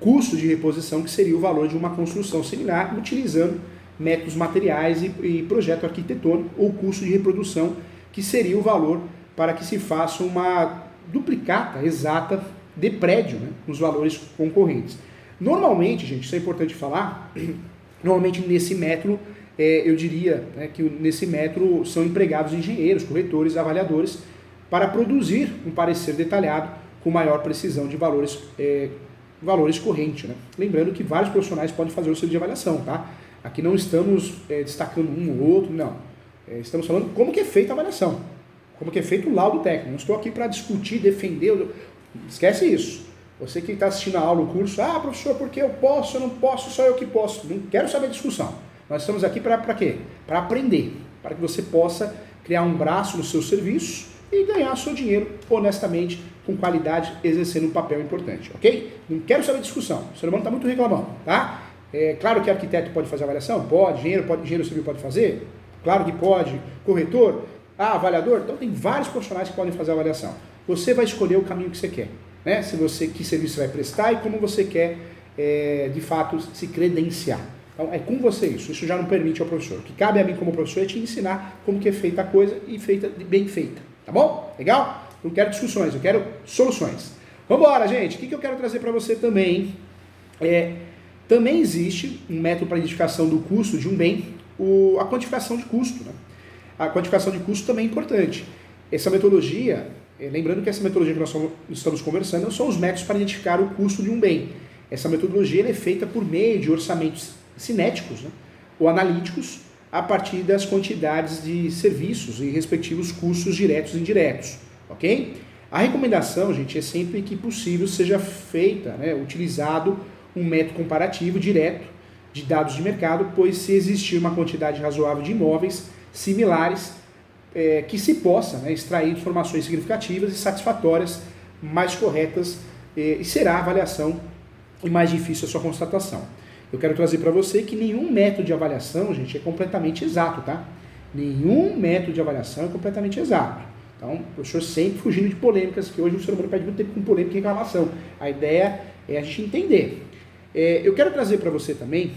custo de reposição, que seria o valor de uma construção similar, utilizando métodos materiais e projeto arquitetônico, ou custo de reprodução, que seria o valor para que se faça uma duplicata exata de prédio, né, nos valores concorrentes. Normalmente, gente, isso é importante falar, normalmente nesse método, eu diria, né, que nesse método são empregados engenheiros, corretores, avaliadores, para produzir um parecer detalhado com maior precisão de valores correntes, né? Lembrando que vários profissionais podem fazer o serviço de avaliação, tá? Aqui não estamos destacando um ou outro, não. Estamos falando como que é feita a avaliação, como que é feito o laudo técnico. Não estou aqui para discutir, defender, esquece isso. Você que está assistindo a aula, o curso, professor, porque eu posso, eu não posso, só eu que posso. Não quero saber discussão. Nós estamos aqui para quê? Para aprender, para que você possa criar um braço no seu serviço e ganhar seu dinheiro honestamente, com qualidade, exercendo um papel importante, ok? Não quero saber discussão, o ser humano está muito reclamando, tá? É claro que arquiteto pode fazer avaliação? Pode. Engenheiro civil pode fazer? Claro que pode. Corretor? Avaliador? Então tem vários profissionais que podem fazer a avaliação. Você vai escolher o caminho que você quer, né? Que serviço você vai prestar e como você quer, de fato, se credenciar. Então é com você isso já não permite ao professor. O que cabe a mim como professor é te ensinar como que é feita a coisa e bem feita, tá bom? Legal? Não quero discussões, eu quero soluções. Vamos embora, gente. O que eu quero trazer para você também também existe um método para identificação do custo de um bem, a quantificação de custo, né? A quantificação de custo também é importante. Essa metodologia, lembrando que essa metodologia que nós estamos conversando são os métodos para identificar o custo de um bem. Essa metodologia é feita por meio de orçamentos cinéticos, né, ou analíticos, a partir das quantidades de serviços e respectivos custos diretos e indiretos, ok? A recomendação, gente, é sempre que possível seja feita, né, utilizado um método comparativo direto de dados de mercado, pois se existir uma quantidade razoável de imóveis similares, que se possa, né, extrair informações significativas e satisfatórias, mais corretas, e será a avaliação e mais difícil a sua constatação. Eu quero trazer para você que nenhum método de avaliação, gente, é completamente exato, tá? Nenhum método de avaliação é completamente exato. Então, o professor sempre fugindo de polêmicas, que hoje o ser humano perde muito tempo com polêmica e reclamação. A ideia é a gente entender. Eu quero trazer para você também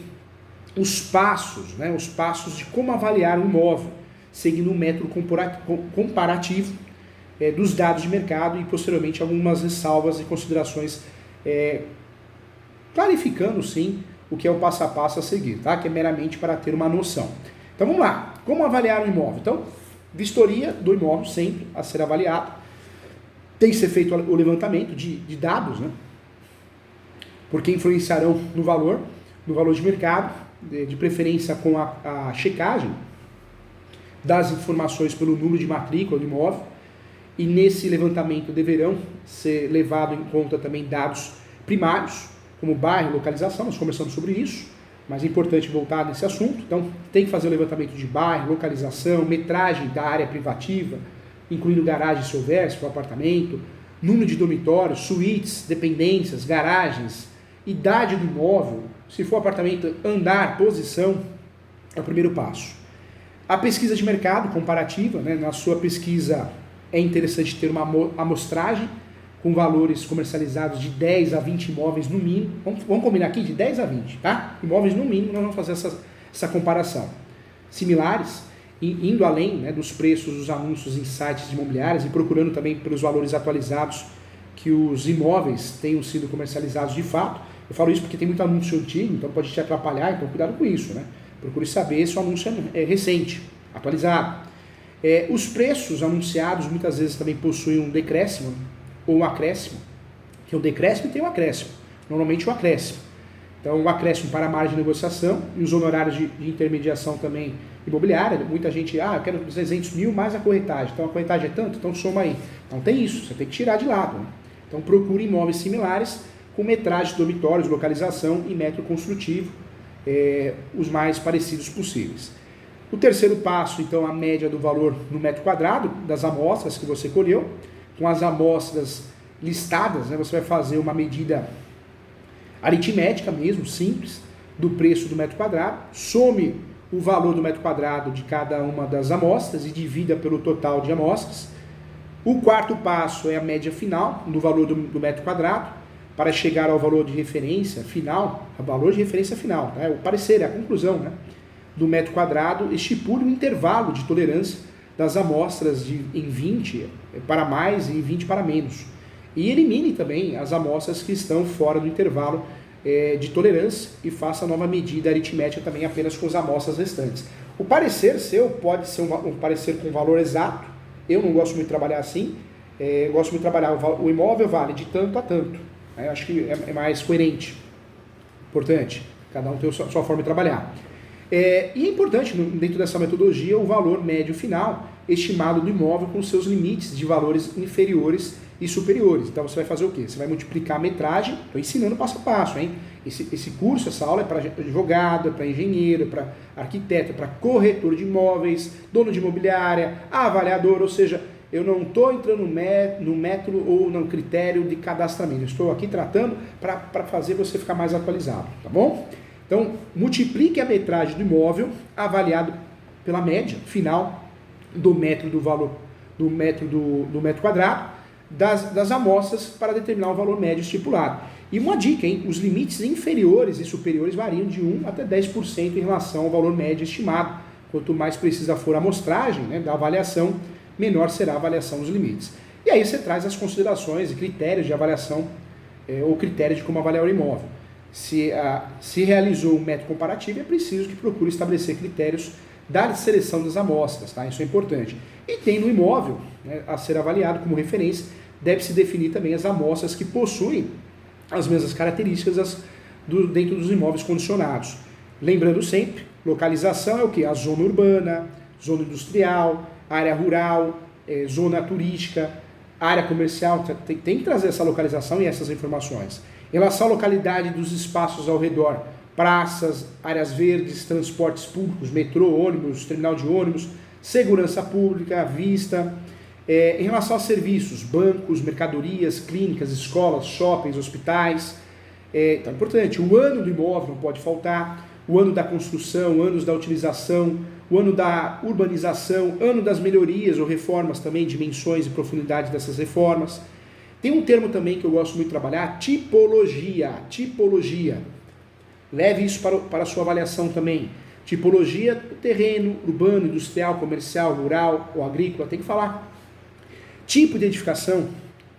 os passos, né, os passos de como avaliar um imóvel, seguindo um método comparativo dos dados de mercado e, posteriormente, algumas ressalvas e considerações, clarificando, sim, o que é o passo a passo a seguir, tá? Que é meramente para ter uma noção. Então, vamos lá. Como avaliar um imóvel? Então, vistoria do imóvel sempre a ser avaliado. Tem que ser feito o levantamento de dados, né? Porque influenciarão no valor de mercado, de preferência com a checagem das informações pelo número de matrícula do imóvel, e nesse levantamento deverão ser levados em conta também dados primários, como bairro, localização, nós conversamos sobre isso, mas é importante voltar nesse assunto. Então tem que fazer o levantamento de bairro, localização, metragem da área privativa, incluindo garagem se houver, se for apartamento, número de dormitórios, suítes, dependências, garagens, idade do imóvel, se for apartamento, andar, posição, é o primeiro passo. A pesquisa de mercado comparativa, né? Na sua pesquisa é interessante ter uma amostragem com valores comercializados de 10 a 20 imóveis no mínimo. Vamos combinar aqui de 10 a 20, tá? Imóveis no mínimo, nós vamos fazer essa comparação. Similares, indo além, né, dos preços dos anúncios em sites de imobiliárias e procurando também pelos valores atualizados que os imóveis tenham sido comercializados de fato. Eu falo isso porque tem muito anúncio antigo, então pode te atrapalhar, então cuidado com isso, né? Procure saber se o anúncio é recente, atualizado. Os preços anunciados muitas vezes também possuem um decréscimo ou um acréscimo, que é o decréscimo e tem o acréscimo, normalmente o acréscimo. Então o acréscimo para a margem de negociação e os honorários de intermediação também imobiliária. Muita gente, eu quero 300 mil mais a corretagem, então a corretagem é tanto, então soma aí. Então tem isso, você tem que tirar de lado, né? Então procure imóveis similares com metragem de dormitórios, localização e método construtivo, os mais parecidos possíveis. O terceiro passo, então, a média do valor no metro quadrado das amostras que você colheu. Com as amostras listadas, né, você vai fazer uma medida aritmética mesmo, simples, do preço do metro quadrado. Some o valor do metro quadrado de cada uma das amostras e divida pelo total de amostras. O quarto passo é a média final do valor do metro quadrado, para chegar ao valor de referência final, o valor de referência final, tá? O parecer, a conclusão, né, do metro quadrado, estipule o intervalo de tolerância das amostras em 20 para mais e em 20 para menos. E elimine também as amostras que estão fora do intervalo de tolerância e faça a nova medida aritmética também apenas com as amostras restantes. O parecer seu pode ser um parecer com valor exato. Eu não gosto muito de trabalhar assim. Eu gosto muito de trabalhar o imóvel vale de tanto a tanto. Acho que é mais coerente. Importante. Cada um tem a sua forma de trabalhar. E é importante, dentro dessa metodologia, o valor médio final estimado do imóvel com seus limites de valores inferiores e superiores. Então você vai fazer o quê? Você vai multiplicar a metragem, estou ensinando passo a passo, hein? Esse curso, essa aula é para advogado, é para engenheiro, é para arquiteto, é para corretor de imóveis, dono de imobiliária, avaliador, ou seja, eu não estou entrando no método ou no critério de cadastramento, eu estou aqui tratando para fazer você ficar mais atualizado, tá bom? Então, multiplique a metragem do imóvel avaliado pela média final do metro do valor do metro quadrado das amostras para determinar o valor médio estipulado. E uma dica, hein? Os limites inferiores e superiores variam de 1 até 10% em relação ao valor médio estimado. Quanto mais precisa for a amostragem, né, da avaliação, menor será a avaliação dos limites. E aí você traz as considerações e critérios de avaliação ou critérios de como avaliar o imóvel. Se realizou um método comparativo, é preciso que procure estabelecer critérios da seleção das amostras, tá? Isso é importante. E tem no imóvel, né, a ser avaliado como referência, deve-se definir também as amostras que possuem as mesmas características dentro dos imóveis condicionados. Lembrando sempre, localização é o que? A zona urbana, zona industrial, área rural, zona turística, área comercial, tem que trazer essa localização e essas informações. Em relação à localidade dos espaços ao redor, praças, áreas verdes, transportes públicos, metrô, ônibus, terminal de ônibus, segurança pública, vista. Em relação a serviços, bancos, mercadorias, clínicas, escolas, shoppings, hospitais. Então é importante, o ano do imóvel não pode faltar, o ano da construção, anos da utilização, o ano da urbanização, ano das melhorias ou reformas também, dimensões e profundidade dessas reformas. Tem um termo também que eu gosto muito de trabalhar, tipologia. Leve isso para a sua avaliação também. Tipologia do terreno, urbano, industrial, comercial, rural ou agrícola, tem que falar. Tipo de edificação,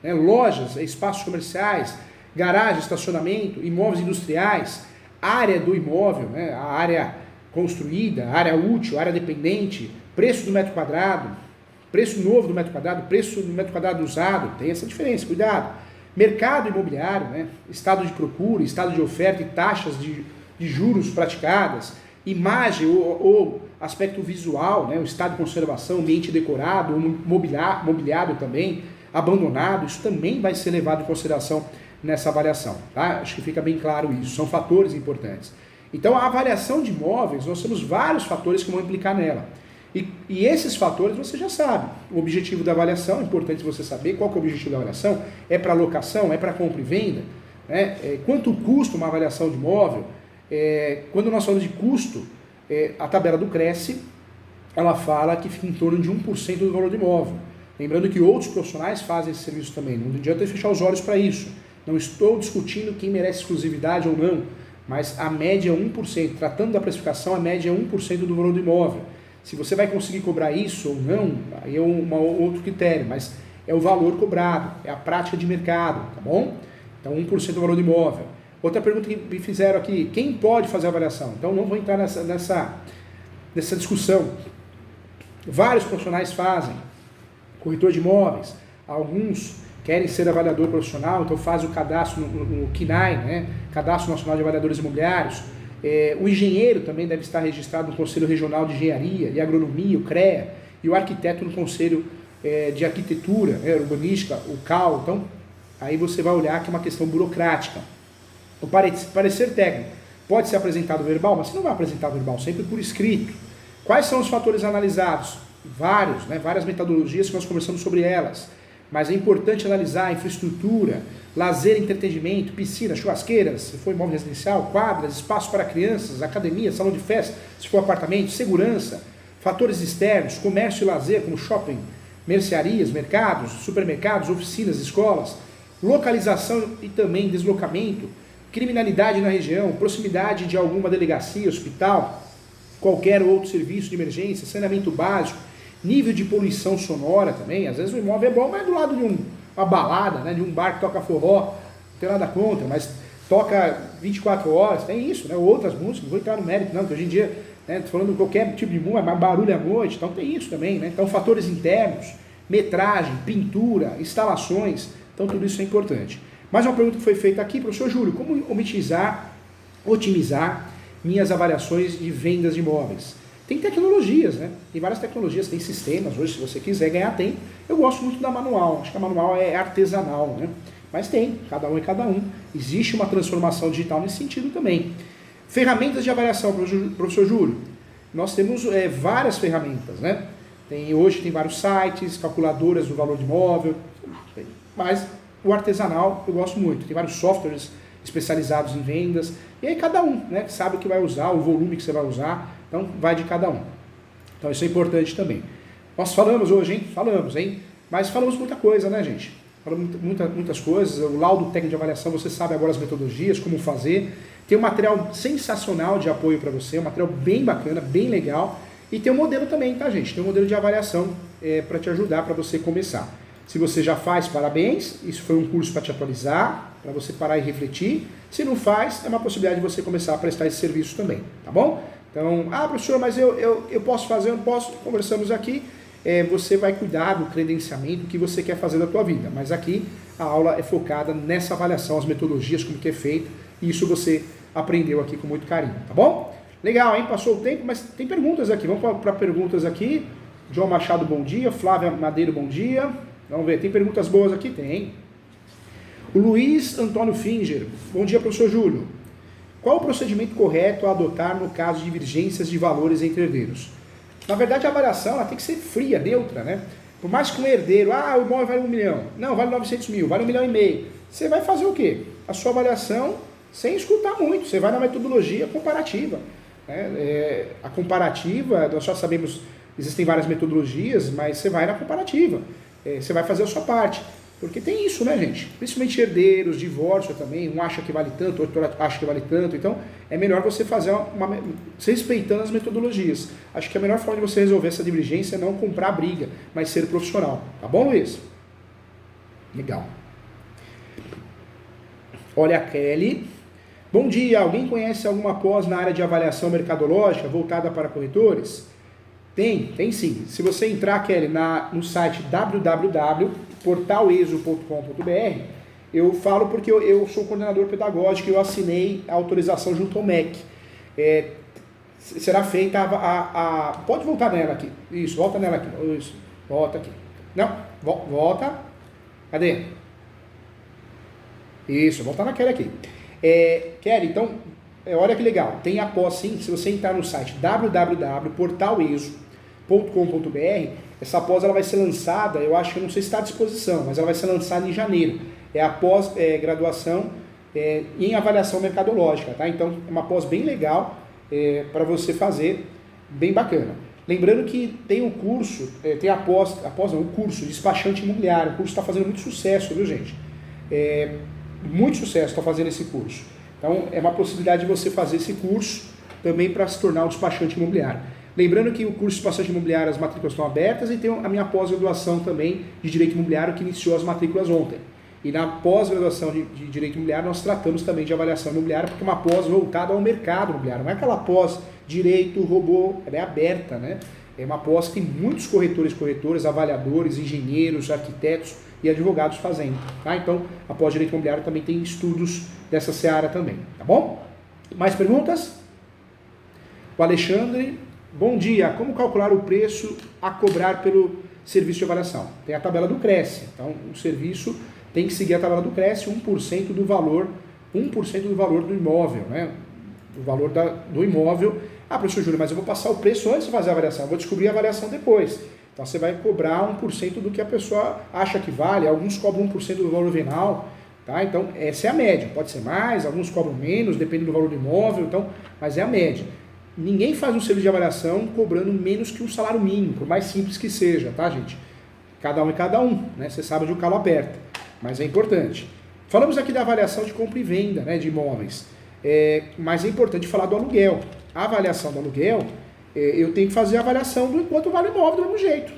né, lojas, espaços comerciais, garagem, estacionamento, imóveis industriais, área do imóvel, né, a área construída, área útil, área dependente, preço do metro quadrado, preço novo do metro quadrado, preço do metro quadrado usado, tem essa diferença, cuidado. Mercado imobiliário, né, estado de procura, estado de oferta e taxas de juros praticadas, imagem ou aspecto visual, né, o estado de conservação, ambiente decorado, ou mobiliado também, abandonado, isso também vai ser levado em consideração nessa avaliação, tá? Acho que fica bem claro isso, são fatores importantes. Então a avaliação de imóveis, nós temos vários fatores que vão implicar nela. E esses fatores você já sabe. O objetivo da avaliação, é importante você saber qual que é o objetivo da avaliação, é para locação, é para compra e venda, né? Quanto custa uma avaliação de imóvel? Quando nós falamos de custo, a tabela do Cresce, ela fala que fica em torno de 1% do valor do imóvel. Lembrando que outros profissionais fazem esse serviço também, não adianta fechar os olhos para isso. Não estou discutindo quem merece exclusividade ou não, mas a média é 1%. Tratando da precificação, a média é 1% do valor do imóvel. Se você vai conseguir cobrar isso ou não, aí é outro critério, mas é o valor cobrado, é a prática de mercado, tá bom? Então 1% do valor do imóvel. Outra pergunta que me fizeram aqui, quem pode fazer a avaliação? Então não vou entrar nessa discussão. Vários profissionais fazem, corretor de imóveis, alguns querem ser avaliador profissional, então faz o cadastro no CNAE, né? Cadastro Nacional de Avaliadores Imobiliários. O engenheiro também deve estar registrado no Conselho Regional de Engenharia e Agronomia, o CREA, e o arquiteto no Conselho de Arquitetura, Urbanística, o CAL. Então, aí você vai olhar que é uma questão burocrática. O parecer técnico pode ser apresentado verbal, mas você não vai apresentar verbal, sempre por escrito. Quais são os fatores analisados? Vários, né? Várias metodologias que nós conversamos sobre elas. Mas é importante analisar a infraestrutura, lazer, entretenimento, piscina, churrasqueiras, se for imóvel residencial, quadras, espaço para crianças, academia, salão de festa, se for apartamento, segurança, fatores externos, comércio e lazer, como shopping, mercearias, mercados, supermercados, oficinas, escolas, localização e também deslocamento, criminalidade na região, proximidade de alguma delegacia, hospital, qualquer outro serviço de emergência, saneamento básico, nível de poluição sonora também. Às vezes o imóvel é bom, mas é do lado de uma balada, né, de um bar que toca forró, não tem nada contra, mas toca 24 horas, tem isso, né, outras músicas, não vou entrar no mérito não, porque hoje em dia, né, tô falando de qualquer tipo de música, mas barulho à noite, então tem isso também, né, então fatores internos, metragem, pintura, instalações, então tudo isso é importante. Mais uma pergunta que foi feita aqui, professor Júlio, como otimizar minhas avaliações de vendas de imóveis. Tem tecnologias, né? Tem várias tecnologias, tem sistemas, hoje se você quiser ganhar tempo. Eu gosto muito da manual, acho que a manual é artesanal, né? Mas tem, cada um é cada um. Existe uma transformação digital nesse sentido também. Ferramentas de avaliação, professor Júlio. Nós temos várias ferramentas, né? Hoje tem vários sites, calculadoras do valor de imóvel, mas o artesanal eu gosto muito. Tem vários softwares especializados em vendas, e aí cada um, né, sabe o que vai usar, o volume que você vai usar, então vai de cada um. Então isso é importante também. Nós falamos hoje, hein? Falamos, hein? Mas falamos muita coisa, né, gente? Falamos muitas coisas, o laudo técnico de avaliação, você sabe agora as metodologias, como fazer. Tem um material sensacional de apoio para você, um material bem bacana, bem legal. E tem um modelo também, tá, gente? Tem um modelo de avaliação para te ajudar, para você começar. Se você já faz, parabéns. Isso foi um curso para te atualizar, para você parar e refletir. Se não faz, é uma possibilidade de você começar a prestar esse serviço também, tá bom? Então, professor, mas eu posso fazer, eu não posso? Conversamos aqui. Você vai cuidar do credenciamento que você quer fazer da tua vida. Mas aqui a aula é focada nessa avaliação, as metodologias, como que é feito. E isso você aprendeu aqui com muito carinho, tá bom? Legal, hein? Passou o tempo, mas tem perguntas aqui. Vamos para perguntas aqui. João Machado, bom dia. Flávia Madeiro, bom dia. Vamos ver, tem perguntas boas aqui? Tem. O Luiz Antônio Finger, bom dia, professor Júlio. Qual o procedimento correto a adotar no caso de divergências de valores entre herdeiros? Na verdade, a avaliação ela tem que ser fria, neutra, né? Por mais que um herdeiro, o imóvel vale 1 milhão. Não, vale 900 mil, vale 1,5 milhão. Você vai fazer o quê? A sua avaliação sem escutar muito. Você vai na metodologia comparativa. A comparativa, nós já sabemos, existem várias metodologias, mas você vai na comparativa. Você vai fazer a sua parte. Porque tem isso, né, gente? Principalmente herdeiros, divórcio também. Um acha que vale tanto, outro acha que vale tanto. Então, é melhor você fazer respeitando as metodologias. Acho que a melhor forma de você resolver essa divergência é não comprar briga, mas ser profissional. Tá bom, Luiz? Legal. Olha a Kelly. Bom dia, alguém conhece alguma pós na área de avaliação mercadológica voltada para corretores? Tem sim. Se você entrar, Kelly, no site www.portaleso.com.br, eu falo porque eu sou coordenador pedagógico e eu assinei a autorização junto ao MEC. Será feita Pode voltar nela aqui. Isso, volta nela aqui. Isso, volta aqui. Não, volta. Cadê? Isso, volta na Kelly aqui. Kelly, então, olha que legal. Tem a pós sim, se você entrar no site www.portaleso.com.br, essa pós ela vai ser lançada, eu acho que não sei se está à disposição, mas ela vai ser lançada em janeiro. É a pós-graduação em avaliação mercadológica, tá? Então é uma pós bem legal para você fazer, bem bacana. Lembrando que tem um curso, tem o curso despachante imobiliário. O curso está fazendo muito sucesso, viu, gente? Muito sucesso está fazendo esse curso. Então é uma possibilidade de você fazer esse curso também para se tornar um despachante imobiliário. Lembrando que o curso de despachante imobiliário, as matrículas estão abertas, e tem a minha pós-graduação também de Direito Imobiliário, que iniciou as matrículas ontem. E na pós-graduação de Direito Imobiliário, nós tratamos também de avaliação imobiliária, porque é uma pós voltada ao mercado imobiliário. Não é aquela pós-direito, robô, ela é aberta, né? É uma pós que tem muitos corretores, avaliadores, engenheiros, arquitetos e advogados fazendo. Tá? Então, a pós-direito imobiliário também tem estudos dessa seara também. Tá bom? Mais perguntas? O Alexandre... Bom dia, como calcular o preço a cobrar pelo serviço de avaliação? Tem a tabela do Cresce, então o serviço tem que seguir a tabela do Cresce, 1% do valor do imóvel, né? Do valor do imóvel. Professor Júlio, mas eu vou passar o preço antes de fazer a avaliação, eu vou descobrir a avaliação depois. Então você vai cobrar 1% do que a pessoa acha que vale, alguns cobram 1% do valor venal, tá? Então essa é a média, pode ser mais, alguns cobram menos, depende do valor do imóvel, então, mas é a média. Ninguém faz um serviço de avaliação cobrando menos que um salário mínimo, por mais simples que seja, tá, gente? Cada um é cada um, né? Você sabe onde o calo aperta, mas é importante. Falamos aqui da avaliação de compra e venda, né, de imóveis, mas é importante falar do aluguel. A avaliação do aluguel, eu tenho que fazer a avaliação do quanto vale o imóvel do mesmo jeito.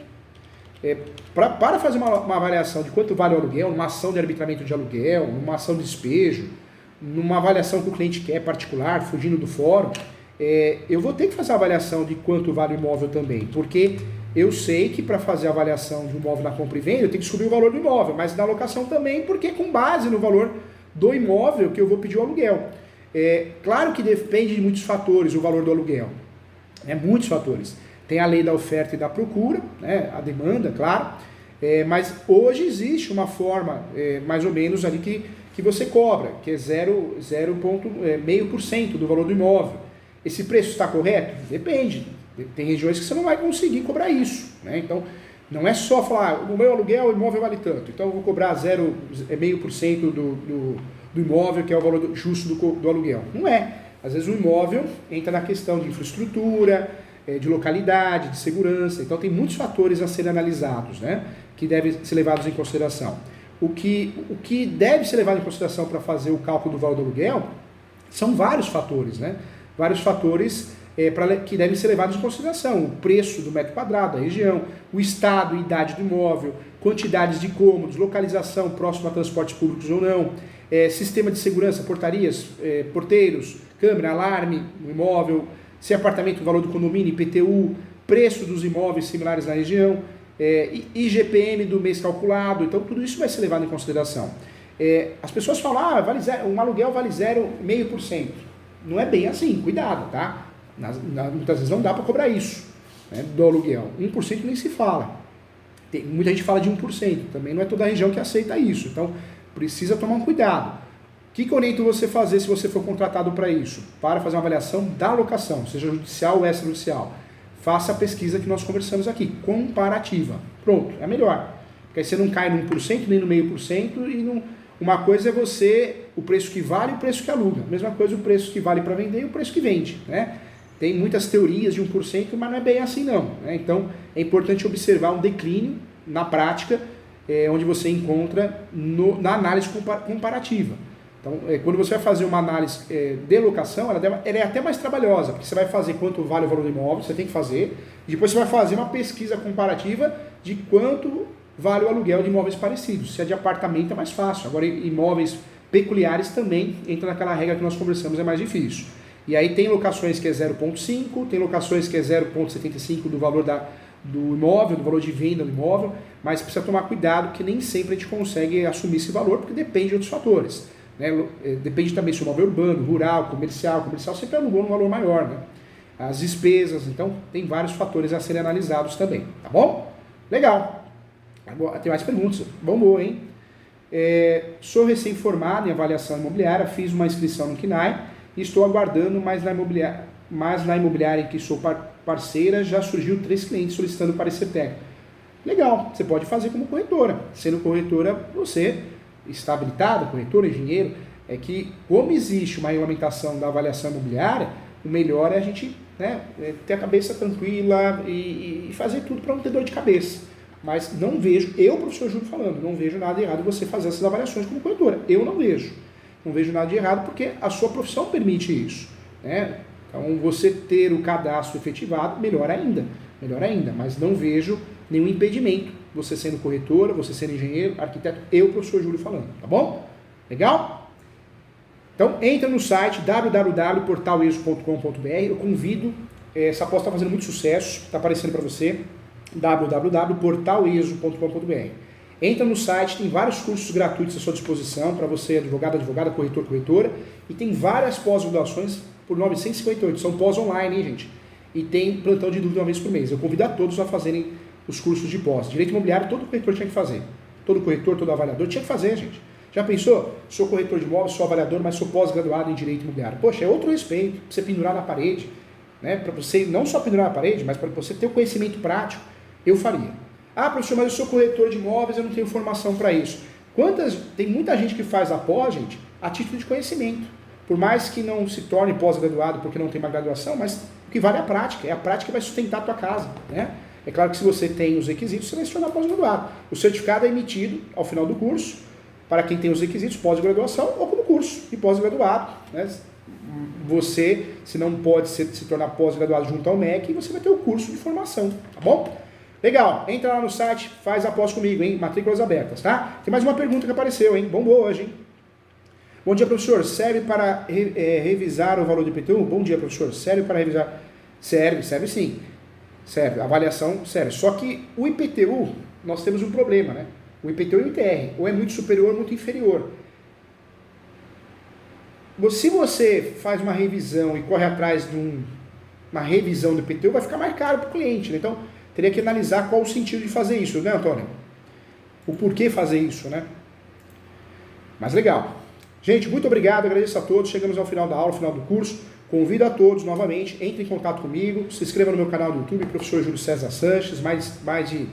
Para fazer uma avaliação de quanto vale o aluguel, numa ação de arbitramento de aluguel, numa ação de despejo, numa avaliação que o cliente quer particular, fugindo do fórum, eu vou ter que fazer a avaliação de quanto vale o imóvel também, porque eu sei que para fazer a avaliação de um imóvel na compra e venda, eu tenho que descobrir o valor do imóvel, mas na locação também, porque com base no valor do imóvel que eu vou pedir o aluguel. Claro que depende de muitos fatores o valor do aluguel, muitos fatores. Tem a lei da oferta e da procura, né, a demanda, claro, mas hoje existe uma forma, mais ou menos, ali que você cobra, que é 0,5% do valor do imóvel. Esse preço está correto? Depende. Tem regiões que você não vai conseguir cobrar isso, né? Então, não é só falar, o meu aluguel, o imóvel vale tanto, então eu vou cobrar 0,5% do imóvel, que é o valor justo do aluguel. Não é. Às vezes o imóvel entra na questão de infraestrutura, de localidade, de segurança. Então tem muitos fatores a serem analisados, né, que devem ser levados em consideração. O que deve ser levado em consideração para fazer o cálculo do valor do aluguel são vários fatores, né? Vários fatores que devem ser levados em consideração. O preço do metro quadrado, a região, o estado e idade do imóvel, quantidades de cômodos, localização próximo a transportes públicos ou não, sistema de segurança, portarias, porteiros, câmera, alarme no imóvel, se é apartamento, o valor do condomínio, IPTU, preço dos imóveis similares na região, IGPM do mês calculado. Então tudo isso vai ser levado em consideração. As pessoas falam, um aluguel vale 0,5%. Não é bem assim, cuidado, tá? Muitas vezes não dá para cobrar isso, né, do aluguel. 1% nem se fala. Muita gente fala de 1%, também não é toda a região que aceita isso. Então precisa tomar um cuidado. O que eu oriento você fazer se você for contratado para isso? Para fazer uma avaliação da locação, seja judicial ou extrajudicial. Faça a pesquisa que nós conversamos aqui, comparativa. Pronto, é melhor. Porque aí você não cai no 1%, nem no 0,5%, e uma coisa é o preço que vale e o preço que aluga. Mesma coisa o preço que vale para vender e o preço que vende, né? Tem muitas teorias de 1%, mas não é bem assim não, né? Então é importante observar um declínio na prática, onde você encontra na análise comparativa. Então, quando você vai fazer uma análise de locação, ela é até mais trabalhosa, porque você vai fazer quanto vale o valor do imóvel, você tem que fazer, e depois você vai fazer uma pesquisa comparativa de quanto vale o aluguel de imóveis parecidos. Se é de apartamento é mais fácil, agora imóveis peculiares também entra naquela regra que nós conversamos, é mais difícil. E aí tem locações que é 0,5, tem locações que é 0,75 do valor do imóvel, do valor de venda do imóvel, mas precisa tomar cuidado que nem sempre a gente consegue assumir esse valor, porque depende de outros fatores. Né? Depende também se o imóvel é urbano, rural, comercial sempre alugou num valor maior, né? As despesas, então tem vários fatores a serem analisados também, tá bom? Legal. Agora, tem mais perguntas? Boa, hein? Sou recém-formado em avaliação imobiliária, fiz uma inscrição no KNAI e estou aguardando, mas na imobiliária em que sou parceira já surgiu 3 clientes solicitando parecer técnico. Legal, você pode fazer como corretora. Sendo corretora, você está habilitado, corretor, engenheiro, é que como existe uma regulamentação da avaliação imobiliária, o melhor é a gente, né, ter a cabeça tranquila e fazer tudo para não ter dor de cabeça. Mas não vejo, professor Júlio falando, não vejo nada errado você fazer essas avaliações como corretora. Eu não vejo. Não vejo nada de errado porque a sua profissão permite isso, né? Então você ter o cadastro efetivado, melhor ainda, mas não vejo nenhum impedimento, você sendo corretora, você sendo engenheiro, arquiteto, professor Júlio falando, tá bom? Legal? Então entra no site www.portaleso.com.br, eu convido, essa aposta está fazendo muito sucesso, está aparecendo para você, www.portaleso.com.br. Entra no site, tem vários cursos gratuitos à sua disposição para você, advogado, advogada, corretor, corretora, e tem várias pós-graduações por 958, são pós online, hein, gente? E tem plantão de dúvida uma vez por mês. Eu convido a todos a fazerem os cursos de pós. Direito imobiliário, todo corretor tinha que fazer. Todo corretor, todo avaliador tinha que fazer, gente. Já pensou? Sou corretor de imóveis, sou avaliador, mas sou pós-graduado em direito imobiliário. Poxa, é outro respeito, para você pendurar na parede, né? Para você não só pendurar na parede, mas para você ter o conhecimento prático, eu faria. Ah, professor, mas eu sou corretor de imóveis, eu não tenho formação para isso. Tem muita gente que faz a pós, gente, a título de conhecimento. Por mais que não se torne pós-graduado porque não tem uma graduação, mas o que vale é a prática. É a prática que vai sustentar a tua casa, né? É claro que se você tem os requisitos, você vai se tornar pós-graduado. O certificado é emitido ao final do curso, para quem tem os requisitos, pós-graduação ou como curso de pós-graduado, né? Você, se não pode se tornar pós-graduado junto ao MEC, você vai ter o curso de formação, tá bom? Legal, entra lá no site, faz a pós comigo, hein? Matrículas abertas, tá? Tem mais uma pergunta que apareceu, hein? Bombou hoje, hein? Bom dia, professor. Serve para revisar o valor do IPTU? Bom dia, professor. Serve para revisar? Serve sim. Serve. Avaliação serve. Só que o IPTU, nós temos um problema, né? O IPTU e o ITR, ou é muito superior ou muito inferior. se você faz uma revisão e corre atrás de uma revisão do IPTU, vai ficar mais caro para o cliente, né? Então, teria que analisar qual o sentido de fazer isso, né, Antônio? O porquê fazer isso, né? Mas legal. Gente, muito obrigado, agradeço a todos. Chegamos ao final da aula, ao final do curso. Convido a todos novamente, entre em contato comigo, se inscreva no meu canal do YouTube, Professor Júlio César Sanches, mais de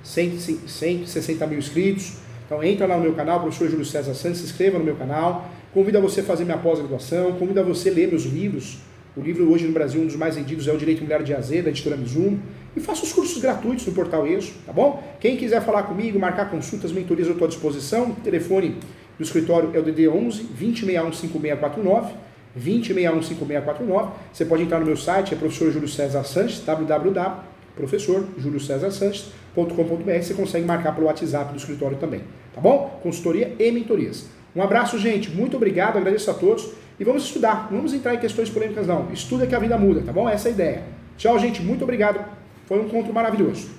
160 mil inscritos. Então entra lá no meu canal, Professor Júlio César Sanches, se inscreva no meu canal. Convido a você a fazer minha pós-graduação, convido a você a ler meus livros. O livro hoje no Brasil, um dos mais vendidos, é o Direito Imobiliário de AZ, da editora Mizuno. E faça os cursos gratuitos no Portal ESO, tá bom? Quem quiser falar comigo, marcar consultas, mentorias, eu estou à disposição. O telefone do escritório é o DD 11 2061 5649, 2061 5649. Você pode entrar no meu site, é Professor Júlio César Sanches, www.professorjuliocesarsanches.com.br. Você consegue marcar pelo WhatsApp do escritório também, tá bom? Consultoria e mentorias. Um abraço, gente. Muito obrigado, agradeço a todos. E vamos estudar, não vamos entrar em questões polêmicas não. Estuda que a vida muda, tá bom? Essa é a ideia. Tchau, gente. Muito obrigado. Foi um encontro maravilhoso.